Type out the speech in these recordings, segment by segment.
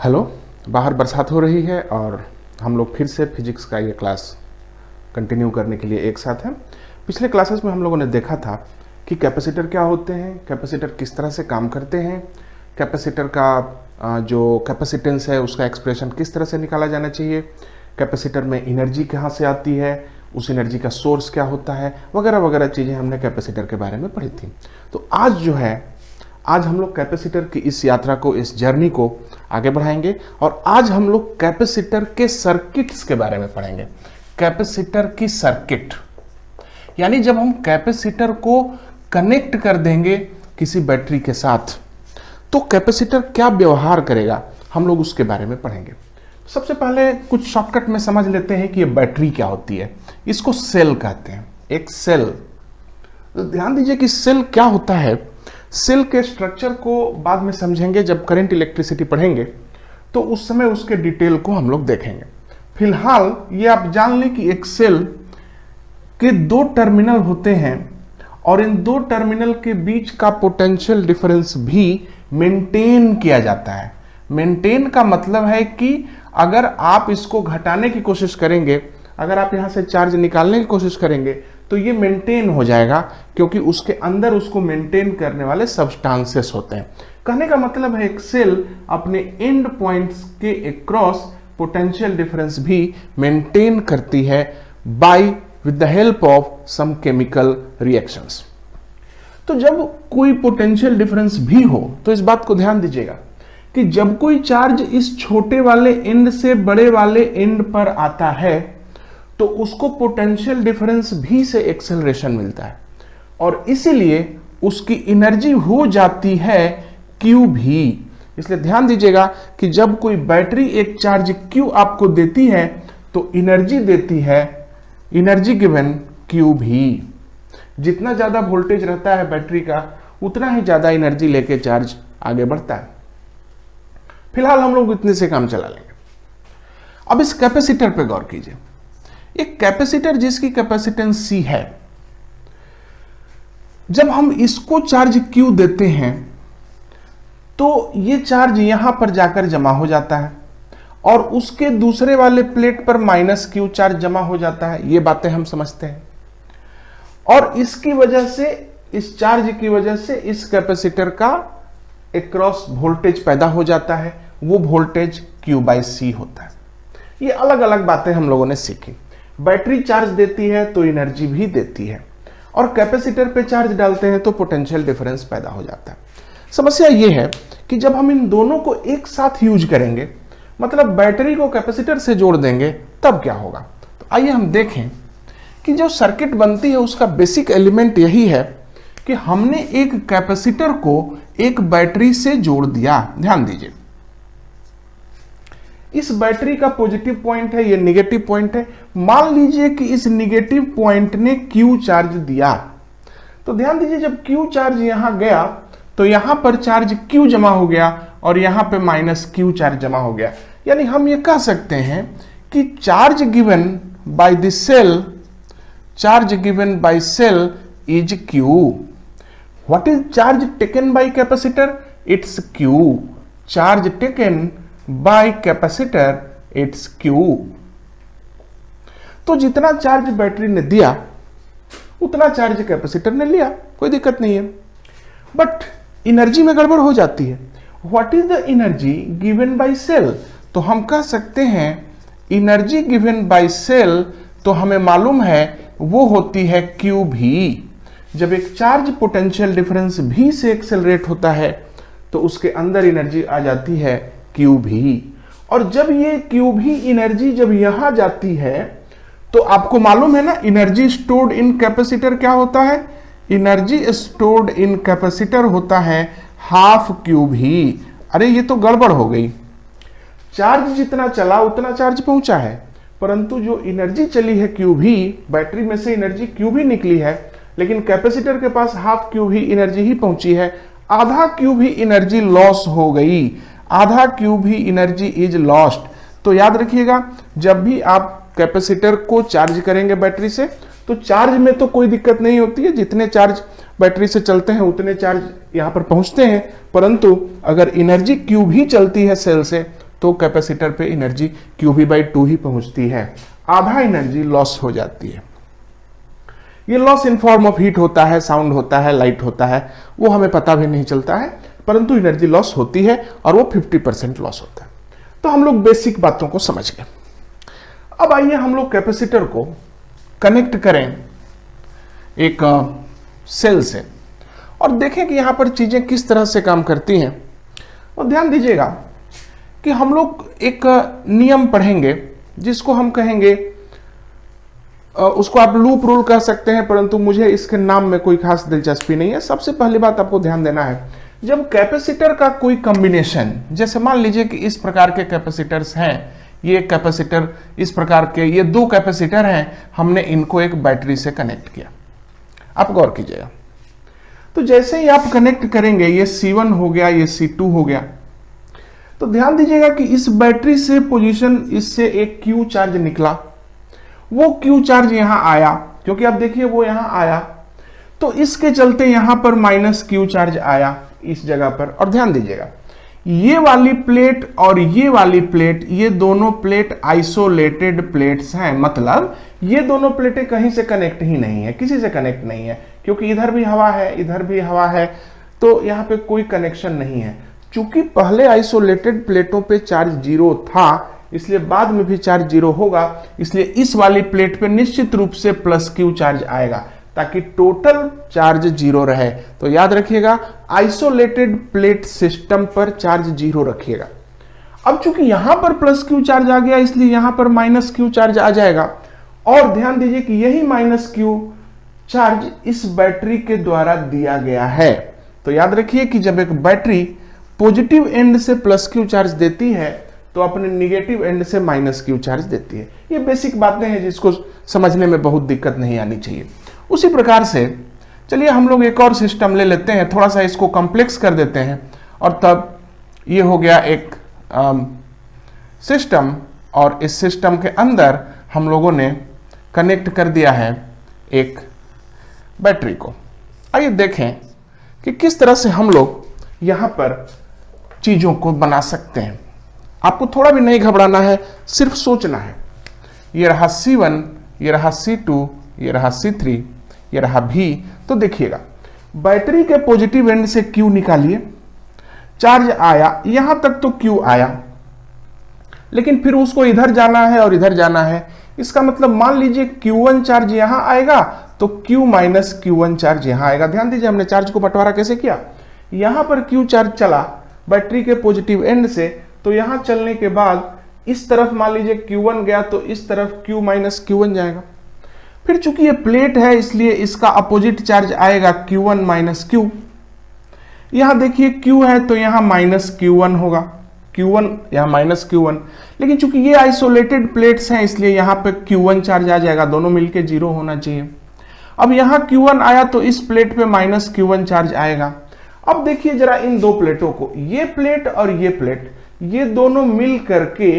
Hello. बाहर बरसात हो रही है और हम लोग फिर से फिजिक्स का ये क्लास कंटिन्यू करने के लिए एक साथ हैं। पिछले क्लासेस में हम लोगों ने देखा था कि कैपेसिटर क्या होते हैं, कैपेसिटर किस तरह से काम करते हैं, कैपेसिटर का जो कैपेसिटेंस है उसका एक्सप्रेशन किस तरह से निकाला जाना चाहिए, कैपेसिटर में एनर्जी कहाँ से आती है, उस एनर्जी का सोर्स क्या होता है, वगैरह वगैरह चीज़ें हमने कैपेसिटर के बारे में पढ़ी थी। तो आज हम लोग कैपेसिटर की इस यात्रा को, इस जर्नी को आगे बढ़ाएंगे और आज हम लोग कैपेसिटर के सर्किट्स के बारे में पढ़ेंगे। कैपेसिटर की सर्किट यानी जब हम कैपेसिटर को कनेक्ट कर देंगे किसी बैटरी के साथ तो कैपेसिटर क्या व्यवहार करेगा, हम लोग उसके बारे में पढ़ेंगे। सबसे पहले कुछ शॉर्टकट में समझ लेते हैं कि ये बैटरी क्या होती है। इसको सेल कहते हैं, एक सेल। तो ध्यान दीजिए कि सेल क्या होता है। सेल के स्ट्रक्चर को बाद में समझेंगे, जब करंट इलेक्ट्रिसिटी पढ़ेंगे तो उस समय उसके डिटेल को हम लोग देखेंगे। फिलहाल ये आप जान लें कि एक सेल के दो टर्मिनल होते हैं और इन दो टर्मिनल के बीच का पोटेंशियल डिफरेंस भी मेंटेन किया जाता है। मेंटेन का मतलब है कि अगर आप इसको घटाने की कोशिश करेंगे, अगर आप यहां से चार्ज निकालने की कोशिश करेंगे तो ये मेंटेन हो जाएगा, क्योंकि उसके अंदर उसको मेंटेन करने वाले सब्सटेंसेस होते हैं। कहने का मतलब है एक सेल अपने एंड पॉइंट्स के अक्रॉस पोटेंशियल डिफरेंस भी मेंटेन करती है with the help of some chemical reactions. तो जब कोई पोटेंशियल डिफरेंस भी हो तो इस बात को ध्यान दीजिएगा कि जब कोई चार्ज इस छोटे वाले एंड से बड़े वाले एंड पर आता है तो उसको पोटेंशियल डिफरेंस भी से एक्सेलरेशन मिलता है और इसीलिए उसकी एनर्जी हो जाती है Q भी। इसलिए ध्यान दीजिएगा कि जब कोई बैटरी एक चार्ज Q आपको देती है तो एनर्जी देती है, एनर्जी गिवन Q भी। जितना ज्यादा वोल्टेज रहता है बैटरी का उतना ही ज्यादा एनर्जी लेके चार्ज आगे बढ़ता है। फिलहाल हम लोग इतने से काम चला लेंगे। अब इस कैपेसिटर पे गौर कीजिए। एक कैपेसिटर जिसकी कैपेसिटेंस C है, जब हम इसको चार्ज Q देते हैं तो ये चार्ज यहां पर जाकर जमा हो जाता है और उसके दूसरे वाले प्लेट पर -Q चार्ज जमा हो जाता है। ये बातें हम समझते हैं और इसकी वजह से, इस चार्ज की वजह से इस कैपेसिटर का अक्रॉस वोल्टेज पैदा हो जाता है। वो वोल्टेज Q/C होता है। ये अलग अलग बातें हम लोगों ने सीखी। बैटरी चार्ज देती है तो एनर्जी भी देती है और कैपेसिटर पे चार्ज डालते हैं तो पोटेंशियल डिफरेंस पैदा हो जाता है। समस्या ये है कि जब हम इन दोनों को एक साथ यूज करेंगे, मतलब बैटरी को कैपेसिटर से जोड़ देंगे, तब क्या होगा। तो आइए हम देखें कि जो सर्किट बनती है उसका बेसिक एलिमेंट यही है कि हमने एक कैपेसिटर को एक बैटरी से जोड़ दिया। ध्यान दीजिए, इस बैटरी का पॉजिटिव पॉइंट है, ये निगेटिव पॉइंट है। मान लीजिए कि इस निगेटिव पॉइंट ने Q चार्ज दिया, तो ध्यान दीजिए जब Q चार्ज यहां गया तो यहां पर चार्ज Q जमा हो गया और यहां पे -Q चार्ज जमा हो गया। यानी हम ये कह सकते हैं कि charge given by the cell, charge given by cell is Q। What is charge taken by capacitor? It's Q। Charge taken by capacitor it's Q। तो जितना चार्ज बैटरी ने दिया उतना चार्ज कैपेसिटर ने लिया, कोई दिक्कत नहीं है। बट एनर्जी में गड़बड़ हो जाती है। What is the energy given by cell? तो हम कह सकते हैं एनर्जी गिवन बाय सेल, तो हमें मालूम है वो होती है Q भी। जब एक चार्ज पोटेंशियल डिफरेंस भी से एक्सेलरेट होता है तो उसके अंदर एनर्जी आ जाती है Q भी। और जब ये Q भी एनर्जी जब यहां जाती है तो आपको मालूम है ना, एनर्जी स्टोर्ड इन कैपेसिटर क्या होता है? एनर्जी स्टोर्ड इन कैपेसिटर होता है ½ Q भी। अरे ये तो गड़बड़ हो गई। चार्ज जितना चला उतना चार्ज पहुंचा है, परंतु जो एनर्जी चली है Q भी, बैटरी में से एनर्जी Q भी निकली है, लेकिन कैपेसिटर के पास ½ Q भी एनर्जी ही पहुंची है। आधा Q भी एनर्जी लॉस हो गई, आधा Q भी एनर्जी इज लॉस्ट। तो याद रखिएगा, जब भी आप कैपेसिटर को चार्ज करेंगे बैटरी से तो चार्ज में तो कोई दिक्कत नहीं होती है, जितने चार्ज बैटरी से चलते हैं उतने चार्ज यहां पर पहुंचते हैं, परंतु अगर एनर्जी Q भी चलती है सेल से तो कैपेसिटर पे एनर्जी QV/2 ही पहुंचती है, आधा एनर्जी लॉस हो जाती है। ये loss in form of heat होता है, साउंड होता है, लाइट होता है, वो हमें पता भी नहीं चलता है, परंतु एनर्जी लॉस होती है और वो 50% लॉस होता है। तो हम लोग बेसिक बातों को समझ गए। अब आइए हम लोग कैपेसिटर को कनेक्ट करें एक सेल से और देखें कि यहां पर चीजें किस तरह से काम करती हैं। और ध्यान दीजिएगा कि हम लोग एक नियम पढ़ेंगे जिसको हम कहेंगे, उसको आप लूप रूल कह सकते हैं, परंतु मुझे इसके नाम में कोई खास दिलचस्पी नहीं है। सबसे पहली बात आपको ध्यान देना है, जब कैपेसिटर का कोई कॉम्बिनेशन, जैसे मान लीजिए कि इस प्रकार के कैपेसिटर्स हैं, ये कैपेसिटर इस प्रकार के, ये दो कैपेसिटर हैं, हमने इनको एक बैटरी से कनेक्ट किया। आप गौर कीजिएगा, तो जैसे ही आप कनेक्ट करेंगे, ये C1 हो गया, ये C2 हो गया, तो ध्यान दीजिएगा कि इस बैटरी से पोजीशन, इससे एक Q चार्ज निकला, वो Q चार्ज यहां आया, क्योंकि आप देखिए वो यहां आया, तो इसके चलते यहां पर -Q चार्ज आया इस जगह पर। और ध्यान दीजिएगा, ये वाली प्लेट और ये वाली प्लेट, ये दोनों प्लेट आइसोलेटेड प्लेट्स हैं, मतलब ये दोनों प्लेटें कहीं से कनेक्ट ही नहीं है, किसी से कनेक्ट नहीं है, क्योंकि इधर भी हवा है, इधर भी हवा है, तो यहां पे कोई कनेक्शन नहीं है। चूंकि पहले आइसोलेटेड प्लेटों पे चार्ज 0 था, इसलिए बाद में भी चार्ज 0 होगा, इसलिए इस वाली प्लेट पे निश्चित रूप से +Q चार्ज आएगा, ताकि टोटल चार्ज 0 रहे। तो याद रखिएगा, आइसोलेटेड प्लेट सिस्टम पर चार्ज 0 रखिएगा। अब चूंकि यहां पर +Q चार्ज आ गया, इसलिए यहां पर -Q चार्ज आ जाएगा। और ध्यान दीजिए कि यही -Q चार्ज इस बैटरी के द्वारा दिया गया है। तो याद रखिए कि जब एक बैटरी पॉजिटिव एंड से +Q चार्ज देती है, तो अपने निगेटिव एंड से -Q चार्ज देती है। ये बेसिक बातें हैं जिसको समझने में बहुत दिक्कत नहीं आनी चाहिए। उसी प्रकार से चलिए हम लोग एक और सिस्टम ले लेते हैं, थोड़ा सा इसको कॉम्प्लेक्स कर देते हैं, और तब ये हो गया एक सिस्टम, और इस सिस्टम के अंदर हम लोगों ने कनेक्ट कर दिया है एक बैटरी को। आइए देखें कि किस तरह से हम लोग यहां पर चीजों को बना सकते हैं। आपको थोड़ा भी नहीं घबराना है, सिर्फ सोचना है। ये रहा C1, ये रहा C2, ये रहा C3, ये रहा V। तो देखिएगा, बैटरी के पॉजिटिव एंड से Q निकालिए, चार्ज आया, यहां तक तो Q आया, लेकिन फिर उसको इधर जाना है और इधर जाना है। इसका मतलब मान लीजिए Q1 चार्ज यहां आएगा, तो Q - Q1 चार्ज यहां आएगा। ध्यान दीजिए हमने चार्ज को बंटवारा कैसे किया, यहां पर Q चार्ज चला बैटरी के पॉजिटिव एंड से, तो यहां चलने के बाद इस तरफ मान लीजिए Q1 गया, तो इस तरफ Q - Q1 जाएगा। फिर चूंकि ये प्लेट है, इसलिए इसका अपोजिट चार्ज आएगा Q1 - Q। यहां देखिए Q है, तो यहां -Q1 होगा, Q1 यहां -Q1, लेकिन चूंकि ये आइसोलेटेड प्लेट्स हैं, इसलिए यहां पे Q1 चार्ज आ जाएगा, दोनों मिलके 0 होना चाहिए। अब यहां Q1 आया, तो इस प्लेट पे -Q1 चार्ज आएगा। अब देखिए जरा इन दो प्लेटों को, ये प्लेट और ये प्लेट, ये दोनों मिल करके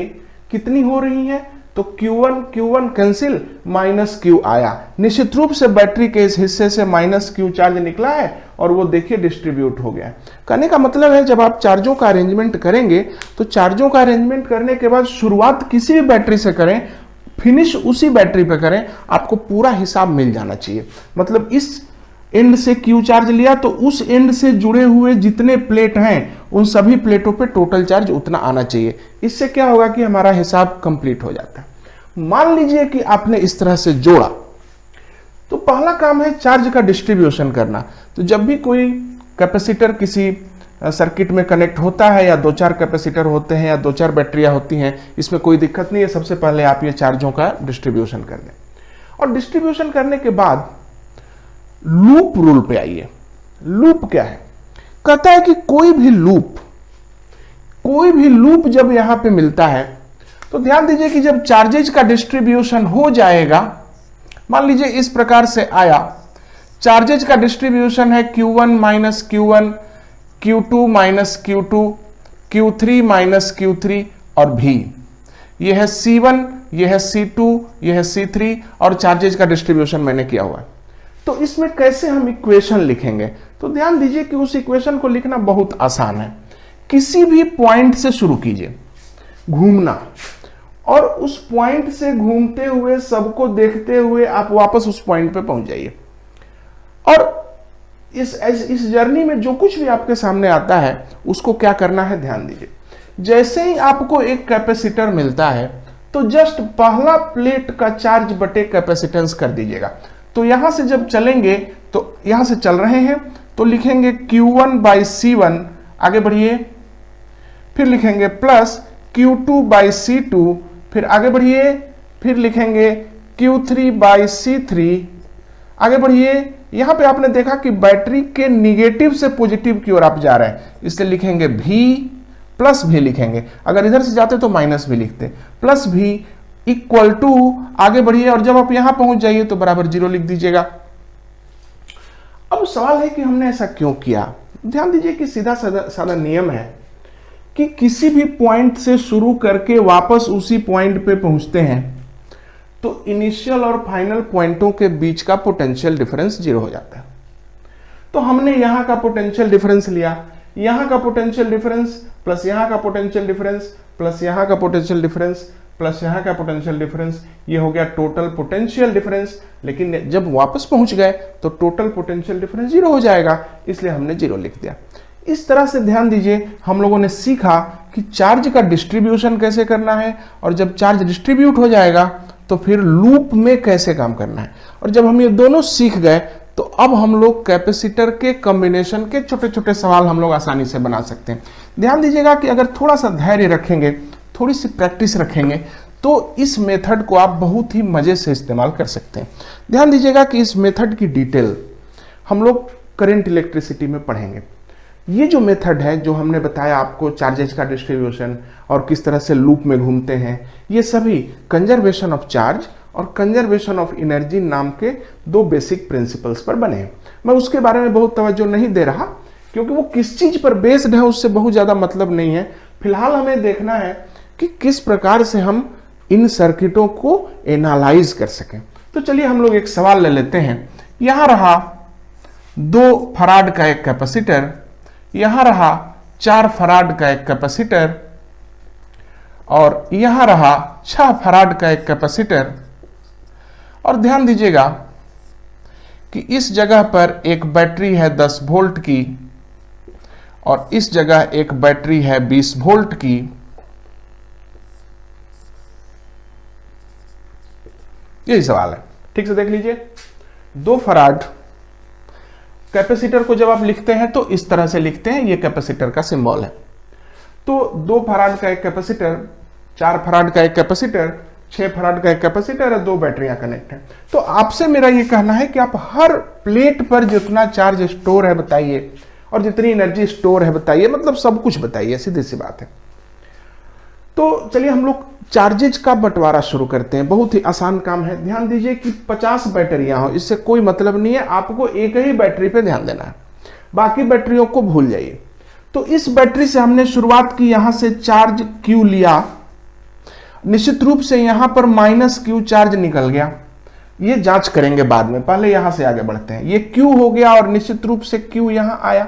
कितनी हो रही हैं, तो Q1 कैंसिल, -Q आया। निश्चित रूप से बैटरी के इस हिस्से से -Q चार्ज निकला है, और वो देखिए डिस्ट्रीब्यूट हो गया। कहने का मतलब है, जब आप चार्जों का अरेंजमेंट करेंगे, तो चार्जों का अरेंजमेंट करने के बाद शुरुआत किसी भी बैटरी से करें, फिनिश उसी बैटरी पे करें, आपको पूरा हिसाब मिल जाना चाहिए। मतलब इस एंड से Q चार्ज लिया, तो उस एंड से जुड़े हुए जितने प्लेट हैं, उन सभी प्लेटों पे टोटल चार्ज उतना आना चाहिए। इससे क्या होगा कि हमारा हिसाब कंप्लीट हो जाता है। मान लीजिए कि आपने इस तरह से जोड़ा, तो पहला काम है चार्ज का डिस्ट्रीब्यूशन करना। तो जब भी कोई कैपेसिटर किसी सर्किट में कनेक्ट होता है, या 2-4 कैपेसिटर होते हैं, या 2-4 बैटरियां होती हैं, इसमें कोई दिक्कत नहीं है। सबसे पहले आप ये चार्जों का डिस्ट्रीब्यूशन कर दें, और डिस्ट्रीब्यूशन करने के बाद लूप रूल पे आइए। लूप क्या है, कहता है कि कोई भी लूप जब यहां पे मिलता है, तो ध्यान दीजिए कि जब चार्जेज का डिस्ट्रीब्यूशन हो जाएगा, मान लीजिए इस प्रकार से आया, चार्जेज का डिस्ट्रीब्यूशन है Q1 - Q1, Q2 - Q2, Q3 - Q3 और V। यह है C1, यह है C2, यह है C3, और चार्जेज का डिस्ट्रीब्यूशन मैंने किया हुआ है। तो इसमें कैसे हम इक्वेशन लिखेंगे, तो ध्यान दीजिए कि उस इक्वेशन को लिखना बहुत आसान है। किसी भी पॉइंट से शुरू कीजिए, घूमना, और उस पॉइंट से घूमते हुए सबको देखते हुए आप वापस उस पॉइंट पे पहुंच जाइए। और इस जर्नी में जो कुछ भी आपके सामने आता है उसको क्या करना है, ध्यान दीजिए। जैसे ही आपको एक कैपेसिटर मिलता है तो जस्ट पहला प्लेट का चार्ज बटे कैपेसिटेंस कर दीजिएगा। तो यहां से जब चलेंगे तो यहां से चल रहे हैं तो लिखेंगे Q1/C1, आगे बढ़िए, फिर लिखेंगे प्लस Q2/C2, फिर आगे बढ़िए, फिर लिखेंगे Q3/C3, आगे बढ़िए। यहां पे आपने देखा कि बैटरी के निगेटिव से पॉजिटिव की ओर आप जा रहे हैं, इसलिए लिखेंगे V प्लस भी लिखेंगे, अगर इधर से जाते तो माइनस भी लिखते, प्लस भी इक्वल टू, आगे बढ़िए, और जब आप यहां पहुंच जाइए तो बराबर 0 लिख दीजिएगा। अब सवाल है कि हमने ऐसा क्यों किया। ध्यान दीजिए कि सीधा साधा नियम है कि किसी भी पॉइंट से शुरू करके वापस उसी पॉइंट पे पहुंचते हैं तो इनिशियल और फाइनल पॉइंटों के बीच का पोटेंशियल डिफरेंस 0 हो जाता है। तो हमने यहां का पोटेंशियल डिफरेंस लिया, यहां का पोटेंशियल डिफरेंस प्लस यहां का पोटेंशियल डिफरेंस प्लस यहां का पोटेंशियल डिफरेंस प्लस यहां का पोटेंशियल डिफरेंस, ये हो गया टोटल पोटेंशियल डिफरेंस। लेकिन जब वापस पहुंच गए तो टोटल पोटेंशियल डिफरेंस 0 हो जाएगा, इसलिए हमने 0 लिख दिया। इस तरह से ध्यान दीजिए हम लोगों ने सीखा कि चार्ज का डिस्ट्रीब्यूशन कैसे करना है, और जब चार्ज डिस्ट्रीब्यूट हो जाएगा तो फिर लूप में कैसे काम करना है। और जब हम ये दोनों सीख गए तो अब हम लोग कैपेसिटर के कॉम्बिनेशन के छोटे छोटे सवाल हम लोग आसानी से बना सकते हैं। ध्यान दीजिएगा कि अगर थोड़ा सा धैर्य रखेंगे, थोड़ी सी प्रैक्टिस रखेंगे तो इस मेथड को आप बहुत ही मजे से इस्तेमाल कर सकते हैं। ध्यान दीजिएगा कि इस मेथड की डिटेल हम लोग करंट इलेक्ट्रिसिटी में पढ़ेंगे। ये जो मेथड है जो हमने बताया आपको, चार्जेस का डिस्ट्रीब्यूशन और किस तरह से लूप में घूमते हैं, ये सभी कंजर्वेशन ऑफ चार्ज और कंजर्वेशन ऑफ एनर्जी नाम के 2 बेसिक प्रिंसिपल्स पर बने हैं। मैं उसके बारे में बहुत तवज्जो नहीं दे रहा क्योंकि वो किस चीज पर बेस्ड है उससे बहुत ज्यादा मतलब नहीं है। फिलहाल हमें देखना है कि किस प्रकार से हम इन सर्किटों को एनालाइज कर सकें। तो चलिए हम लोग एक सवाल ले लेते हैं। यहां रहा 2 फराड का एक कैपेसिटर, यहां रहा 4 फराड का एक कैपेसिटर, और यहां रहा 6 फराड का एक कैपेसिटर। और ध्यान दीजिएगा कि इस जगह पर एक बैटरी है 10 वोल्ट की और इस जगह एक बैटरी है 20 वोल्ट की। यही सवाल है, ठीक से देख लीजिए। 2 फराड कैपेसिटर को जब आप लिखते हैं तो इस तरह से लिखते हैं, ये कैपेसिटर का सिंबल है। तो 2 फराड का एक कैपेसिटर, 4 फराड का एक कैपेसिटर, 6 फराड का एक कैपेसिटर और 2 बैटरियां कनेक्ट हैं। तो आपसे मेरा ये कहना है कि आप हर प्लेट पर जितना चार्ज स्टोर है बताइए और जितनी एनर्जी स्टोर है बताइए, मतलब सब कुछ बताइए, सीधी सी बात है। तो चलिए हम लोग चार्जेज का बंटवारा शुरू करते हैं। बहुत ही आसान काम है। ध्यान दीजिए कि 50 बैटरियां हो, इससे कोई मतलब नहीं है, आपको एक ही बैटरी पे ध्यान देना है, बाकी बैटरियों को भूल जाइए। तो इस बैटरी से हमने शुरुआत की, यहां से चार्ज Q लिया, निश्चित रूप से यहां पर -Q चार्ज निकल गया, ये जांच करेंगे बाद में, पहले यहां से आगे बढ़ते हैं। ये Q हो गया और निश्चित रूप से Q यहां आया,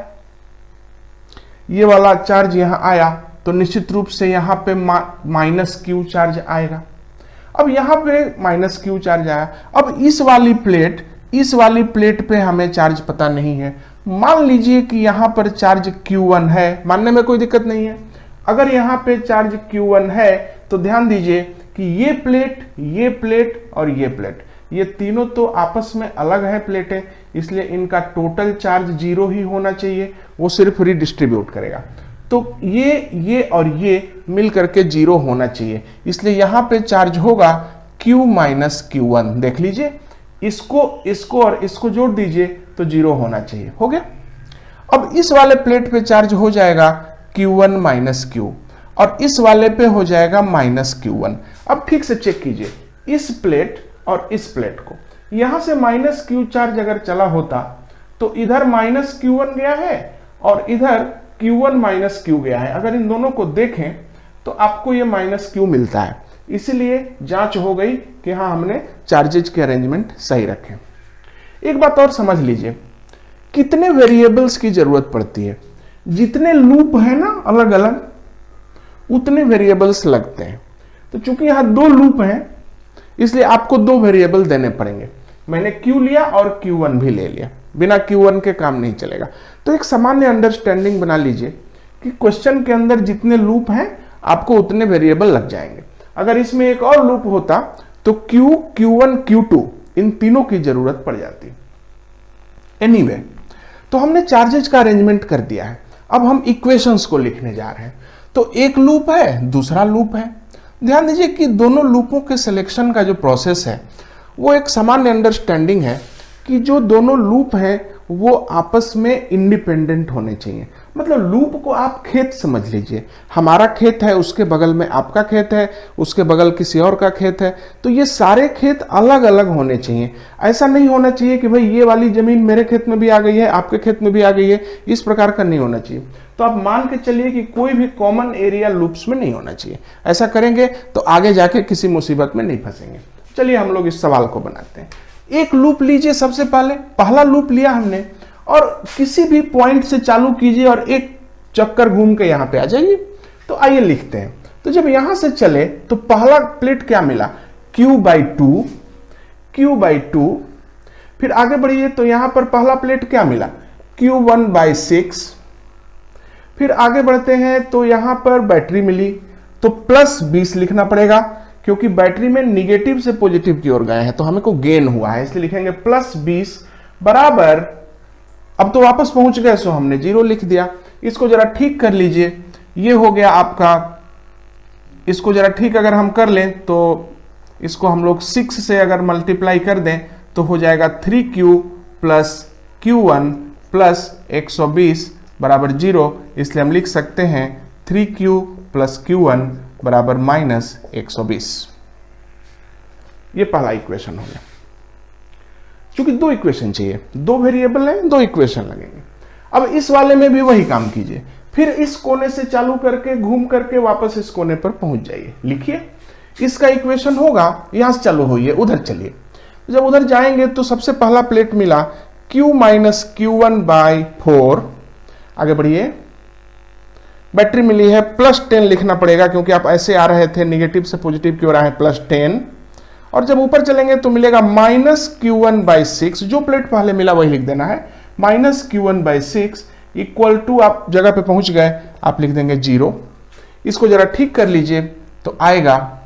ये वाला चार्ज यहां आया, तो निश्चित रूप से यहां पे -Q चार्ज आएगा। अब यहां पे -Q चार्ज आया। अब इस वाली प्लेट पे हमें चार्ज पता नहीं है। मान लीजिए कि यहां पर चार्ज Q1 है, मानने में कोई दिक्कत नहीं है। अगर यहां पे चार्ज Q1 है तो ध्यान दीजिए कि ये प्लेट और ये प्लेट, ये तीनों तो आपस में अलग है प्लेटें, इसलिए इनका टोटल चार्ज 0 ही होना चाहिए, वो सिर्फ रिडिस्ट्रीब्यूट करेगा। तो ये और ये मिल करके 0 होना चाहिए, इसलिए यहां पे चार्ज होगा Q - Q1। देख लीजिए, इसको और इसको जोड़ दीजिए तो 0 होना चाहिए, हो गया। अब इस वाले प्लेट पे चार्ज हो जाएगा Q1 - Q और इस वाले पे हो जाएगा -Q1। अब ठीक से चेक कीजिए, इस प्लेट और इस प्लेट को, यहां से -Q चार्ज अगर चला होता तो इधर -Q1 गया है और इधर Q1 - Q गया है। अगर इन दोनों को देखें तो आपको ये -Q मिलता है, इसीलिए जांच हो गई कि हाँ हमने चार्जेज के अरेंजमेंट सही रखे। एक बात और समझ लीजिए, कितने वेरिएबल्स की जरूरत पड़ती है, जितने लूप है ना अलग अलग, उतने वेरिएबल्स लगते हैं। तो चूंकि यहां 2 लूप हैं इसलिए आपको 2 वेरिएबल देने पड़ेंगे। मैंने Q लिया और Q1 भी ले लिया, बिना Q1 के काम नहीं चलेगा। तो एक सामान्य अंडरस्टैंडिंग बना लीजिए कि क्वेश्चन के अंदर जितने लूप हैं आपको उतने वेरिएबल लग जाएंगे। अगर इसमें एक और लूप होता तो Q, Q1, Q2 इन तीनों की जरूरत पड़ जाती। एनीवे, तो हमने चार्जेज का अरेंजमेंट कर दिया है। अब हम इक्वेशंस को लिखने जा रहे हैं। तो एक लूप है, दूसरा लूप है। ध्यान दीजिए कि दोनों लूपों के सिलेक्शन का जो प्रोसेस है वो एक सामान्य अंडरस्टैंडिंग है कि जो दोनों लूप हैं वो आपस में इंडिपेंडेंट होने चाहिए। मतलब लूप को आप खेत समझ लीजिए, हमारा खेत है, उसके बगल में आपका खेत है, उसके बगल किसी और का खेत है, तो ये सारे खेत अलग अलग होने चाहिए। ऐसा नहीं होना चाहिए कि भाई ये वाली जमीन मेरे खेत में भी आ गई है, आपके खेत में भी आ गई है, इस प्रकार का नहीं होना चाहिए। तो आप मान के चलिए कि कोई भी कॉमन एरिया लूप्स में नहीं होना चाहिए। ऐसा करेंगे तो आगे जाके किसी मुसीबत में नहीं फंसेंगे। चलिए हम लोग इस सवाल को बनाते हैं। एक लूप लीजिए, सबसे पहला लूप लिया हमने और किसी भी पॉइंट से चालू कीजिए और एक चक्कर घूम के यहां पे आ जाइए। तो आइए लिखते हैं। तो जब यहां से चले तो पहला प्लेट क्या मिला, Q/2, Q/2। फिर आगे बढ़िए तो यहां पर पहला प्लेट क्या मिला, Q1/6। फिर आगे बढ़ते हैं तो यहां पर बैटरी मिली, तो +20 लिखना पड़ेगा क्योंकि बैटरी में निगेटिव से पॉजिटिव की ओर गए हैं, तो हमें को गेन हुआ है, इसलिए लिखेंगे +20 बराबर, अब तो वापस पहुंच गए सो हमने 0 लिख दिया। इसको जरा ठीक कर लीजिए, ये हो गया आपका, इसको जरा ठीक अगर हम कर लें तो इसको हम लोग 6 से अगर मल्टीप्लाई कर दें तो हो जाएगा 3Q + Q1 + 120 बराबर 0। इसलिए हम लिख सकते हैं 3Q + Q1 बराबर -120। ये पहला इक्वेशन हो गया। क्योंकि 2 इक्वेशन चाहिए, 2 वेरिएबल है, 2 इक्वेशन लगेंगे। अब इस वाले में भी वही काम कीजिए, फिर इस कोने से चालू करके घूम करके वापस इस कोने पर पहुंच जाइए। लिखिए, इसका इक्वेशन होगा, यहां से चालू होइए, उधर चलिए। जब उधर जाएंगे तो सबसे पहला प्लेट मिला Q - Q1/4। आगे बढ़िए, बैटरी मिली है +10 लिखना पड़ेगा क्योंकि आप ऐसे आ रहे थे, निगेटिव से पॉजिटिव की ओर आए, +10। और जब ऊपर चलेंगे तो मिलेगा -Q1/6, जो प्लेट पहले मिला वही लिख देना है, -Q1/6 इक्वल टू, आप जगह पे पहुंच गए, आप लिख देंगे 0। इसको जरा ठीक कर लीजिए तो आएगा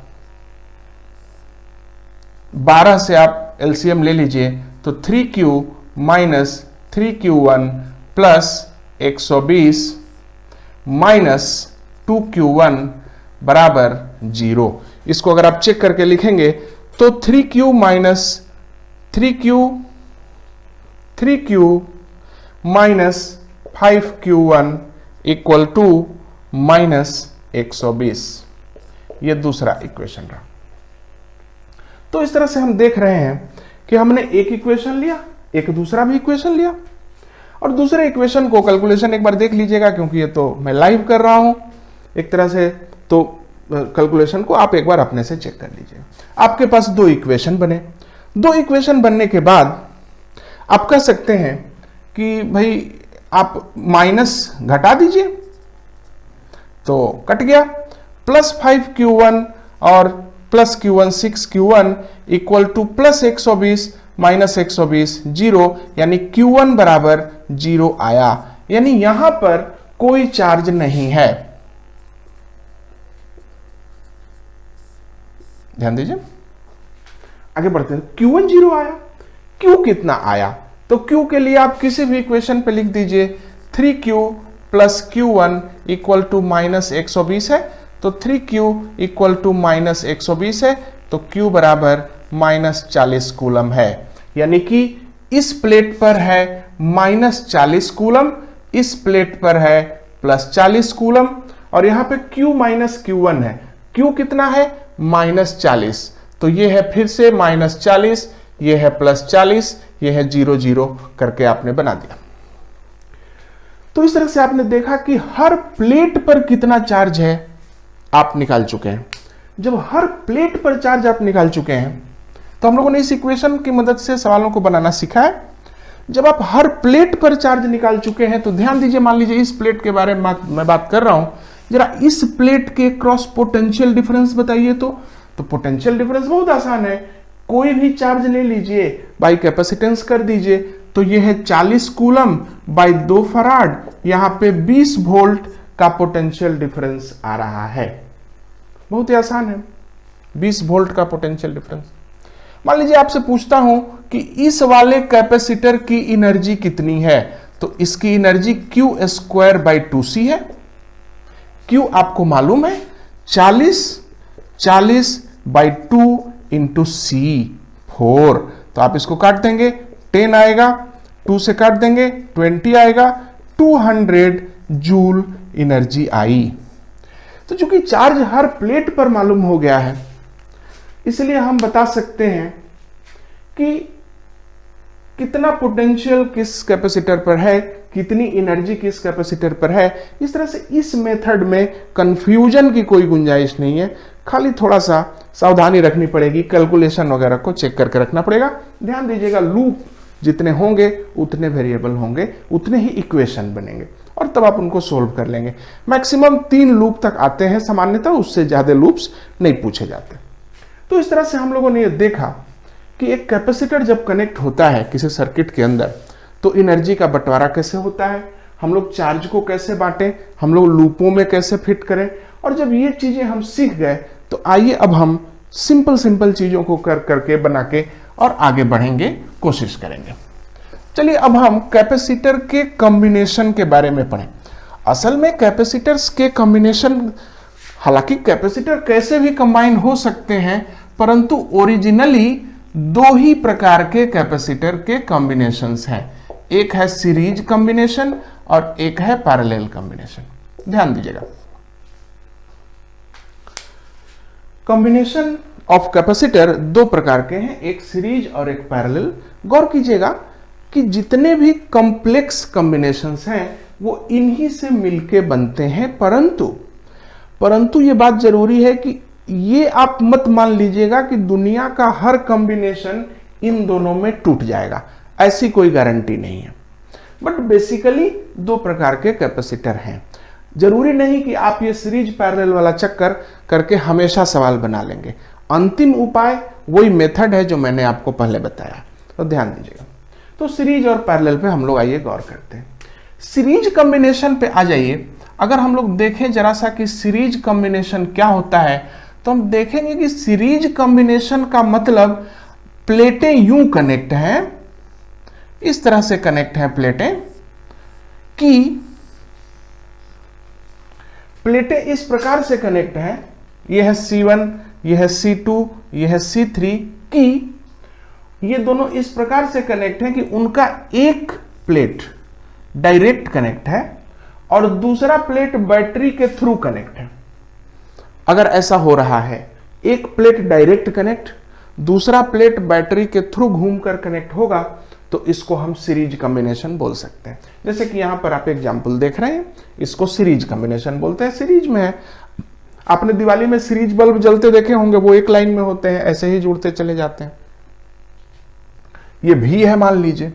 12 से आप एलसीएम ले लीजिए तो 3Q - 3Q1 + 120 - 2Q1 बराबर 0। इसको अगर आप चेक करके लिखेंगे तो 3Q - 5Q1 इक्वल टू -120। ये दूसरा इक्वेशन रहा। तो इस तरह से हम देख रहे हैं कि हमने एक इक्वेशन लिया, एक दूसरा भी इक्वेशन लिया, और दूसरे इक्वेशन को कैलकुलेशन एक बार देख लीजिएगा क्योंकि ये तो मैं लाइव कर रहा हूं एक तरह से, तो कैलकुलेशन को आप एक बार अपने से चेक कर लीजिए। आपके पास 2 इक्वेशन बने। 2 इक्वेशन बनने के बाद आप कह सकते हैं कि भाई आप माइनस घटा दीजिए, तो कट गया, +5Q1 और +Q1 6Q1 इक्वल टू +120 -120 0, यानी Q1 बराबर 0 आया, यानी यहां पर कोई चार्ज नहीं है। ध्यान दीजिए, आगे बढ़ते हैं। Q1 0 आया, Q कितना आया, तो Q के लिए आप किसी भी इक्वेशन पे लिख दीजिए 3Q + Q1 इक्वल टू -120 है, तो 3Q इक्वल टू -120 है, तो Q बराबर -40 कूलम है। यानी कि इस प्लेट पर है -40 कूलम, इस प्लेट पर है +40 कूलम, और यहां पे Q - Q1 है। Q कितना है, -40, तो ये है फिर से -40, ये है +40, ये है 0 0 करके आपने बना दिया। तो इस तरह से आपने देखा कि हर प्लेट पर कितना चार्ज है आप निकाल चुके हैं। जब हर प्लेट पर चार्ज आप निकाल चुके हैं तो हम लोगों ने इस इक्वेशन की मदद से सवालों को बनाना सीखा है। जब आप हर प्लेट पर चार्ज निकाल चुके हैं तो ध्यान दीजिए, मान लीजिए इस प्लेट के बारे में मैं बात कर रहा हूं, जरा इस प्लेट के क्रॉस पोटेंशियल डिफरेंस बताइए। तो पोटेंशियल डिफरेंस बहुत आसान है, कोई भी चार्ज ले लीजिए, बाई कैपेसिटेंस कर दीजिए, तो ये है 40 कूलम बाई 2 फराड, यहां पे 20 वोल्ट का पोटेंशियल डिफरेंस आ रहा है। बहुत ही आसान है, 20 वोल्ट का पोटेंशियल डिफरेंस। मान लीजिए आपसे पूछता हूं कि इस वाले कैपेसिटर की एनर्जी कितनी है, तो इसकी एनर्जी Q² बाई 2C है। Q आपको मालूम है 40 बाई 2 इंटू C4, तो आप इसको काट देंगे, 10 आएगा, 2 से काट देंगे 20 आएगा, 200 जूल एनर्जी आई। तो चूंकि चार्ज हर प्लेट पर मालूम हो गया है, इसलिए हम बता सकते हैं कि कितना पोटेंशियल किस कैपेसिटर पर है, कितनी एनर्जी किस कैपेसिटर पर है। इस तरह से इस मेथड में कंफ्यूजन की कोई गुंजाइश नहीं है, खाली थोड़ा सा सावधानी रखनी पड़ेगी, कैलकुलेशन वगैरह को चेक करके रखना पड़ेगा। ध्यान दीजिएगा, लूप जितने होंगे उतने वेरिएबल होंगे, उतने ही इक्वेशन बनेंगे, और तब आप उनको सोल्व कर लेंगे। मैक्सिमम 3 लूप तक आते हैं सामान्यतः, उससे ज्यादा लूप्स नहीं पूछे जाते। तो इस तरह से हम लोगों ने ये देखा कि एक कैपेसिटर जब कनेक्ट होता है किसी सर्किट के अंदर, तो एनर्जी का बंटवारा कैसे होता है, हम लोग चार्ज को कैसे बांटें, हम लोग लूपों में कैसे फिट करें। और जब ये चीजें हम सीख गए, तो आइए अब हम सिंपल चीजों को करके बना के और आगे बढ़ेंगे, कोशिश करेंगे। चलिए अब हम कैपेसिटर के कॉम्बिनेशन के बारे में पढ़ें। असल में कैपेसिटर्स के कॉम्बिनेशन, हालांकि कैपेसिटर कैसे भी कंबाइन हो सकते हैं, परंतु ओरिजिनली 2 ही प्रकार के कैपेसिटर के कॉम्बिनेशंस हैं। एक है सीरीज कॉम्बिनेशन और एक है पैरेलल कॉम्बिनेशन। ध्यान दीजिएगा, कॉम्बिनेशन ऑफ कैपेसिटर 2 प्रकार के हैं, एक सीरीज और एक पैरेलल। गौर कीजिएगा कि जितने भी कॉम्प्लेक्स कॉम्बिनेशंस हैं वो इन्हीं से मिलके बनते हैं, परंतु ये बात जरूरी है कि ये आप मत मान लीजिएगा कि दुनिया का हर कॉम्बिनेशन इन दोनों में टूट जाएगा, ऐसी कोई गारंटी नहीं है। बट बेसिकली 2 प्रकार के कैपेसिटर हैं। जरूरी नहीं कि आप ये सीरीज पैरेलल वाला चक्कर करके हमेशा सवाल बना लेंगे। अंतिम उपाय वही मेथड है जो मैंने आपको पहले बताया, तो ध्यान दीजिएगा। तो सीरीज और पैरेलल पे हम लोग आइए गौर करते हैं। सीरीज कॉम्बिनेशन पे आ जाइए। अगर हम लोग देखें जरा सा कि सीरीज कॉम्बिनेशन क्या होता है, तो हम देखेंगे कि सीरीज कॉम्बिनेशन का मतलब प्लेटें यूं कनेक्ट हैं, इस तरह से कनेक्ट हैं प्लेटें, कि प्लेटें इस प्रकार से कनेक्ट हैं, यह है C1, यह है C2, यह है C3, कि ये दोनों इस प्रकार से कनेक्ट हैं कि उनका एक प्लेट डायरेक्ट कनेक्ट है और दूसरा प्लेट बैटरी के थ्रू कनेक्ट है। अगर ऐसा हो रहा है, एक प्लेट डायरेक्ट कनेक्ट, दूसरा प्लेट बैटरी के थ्रू घूमकर कनेक्ट होगा, तो इसको हम सीरीज कॉम्बिनेशन बोल सकते हैं। जैसे कि यहां पर आप एग्जांपल देख रहे हैं, इसको सीरीज कॉम्बिनेशन बोलते हैं। सीरीज में है, आपने दिवाली में सीरीज बल्ब जलते देखे होंगे, वो एक लाइन में होते हैं, ऐसे ही जुड़ते चले जाते हैं। ये भी है मान लीजिए।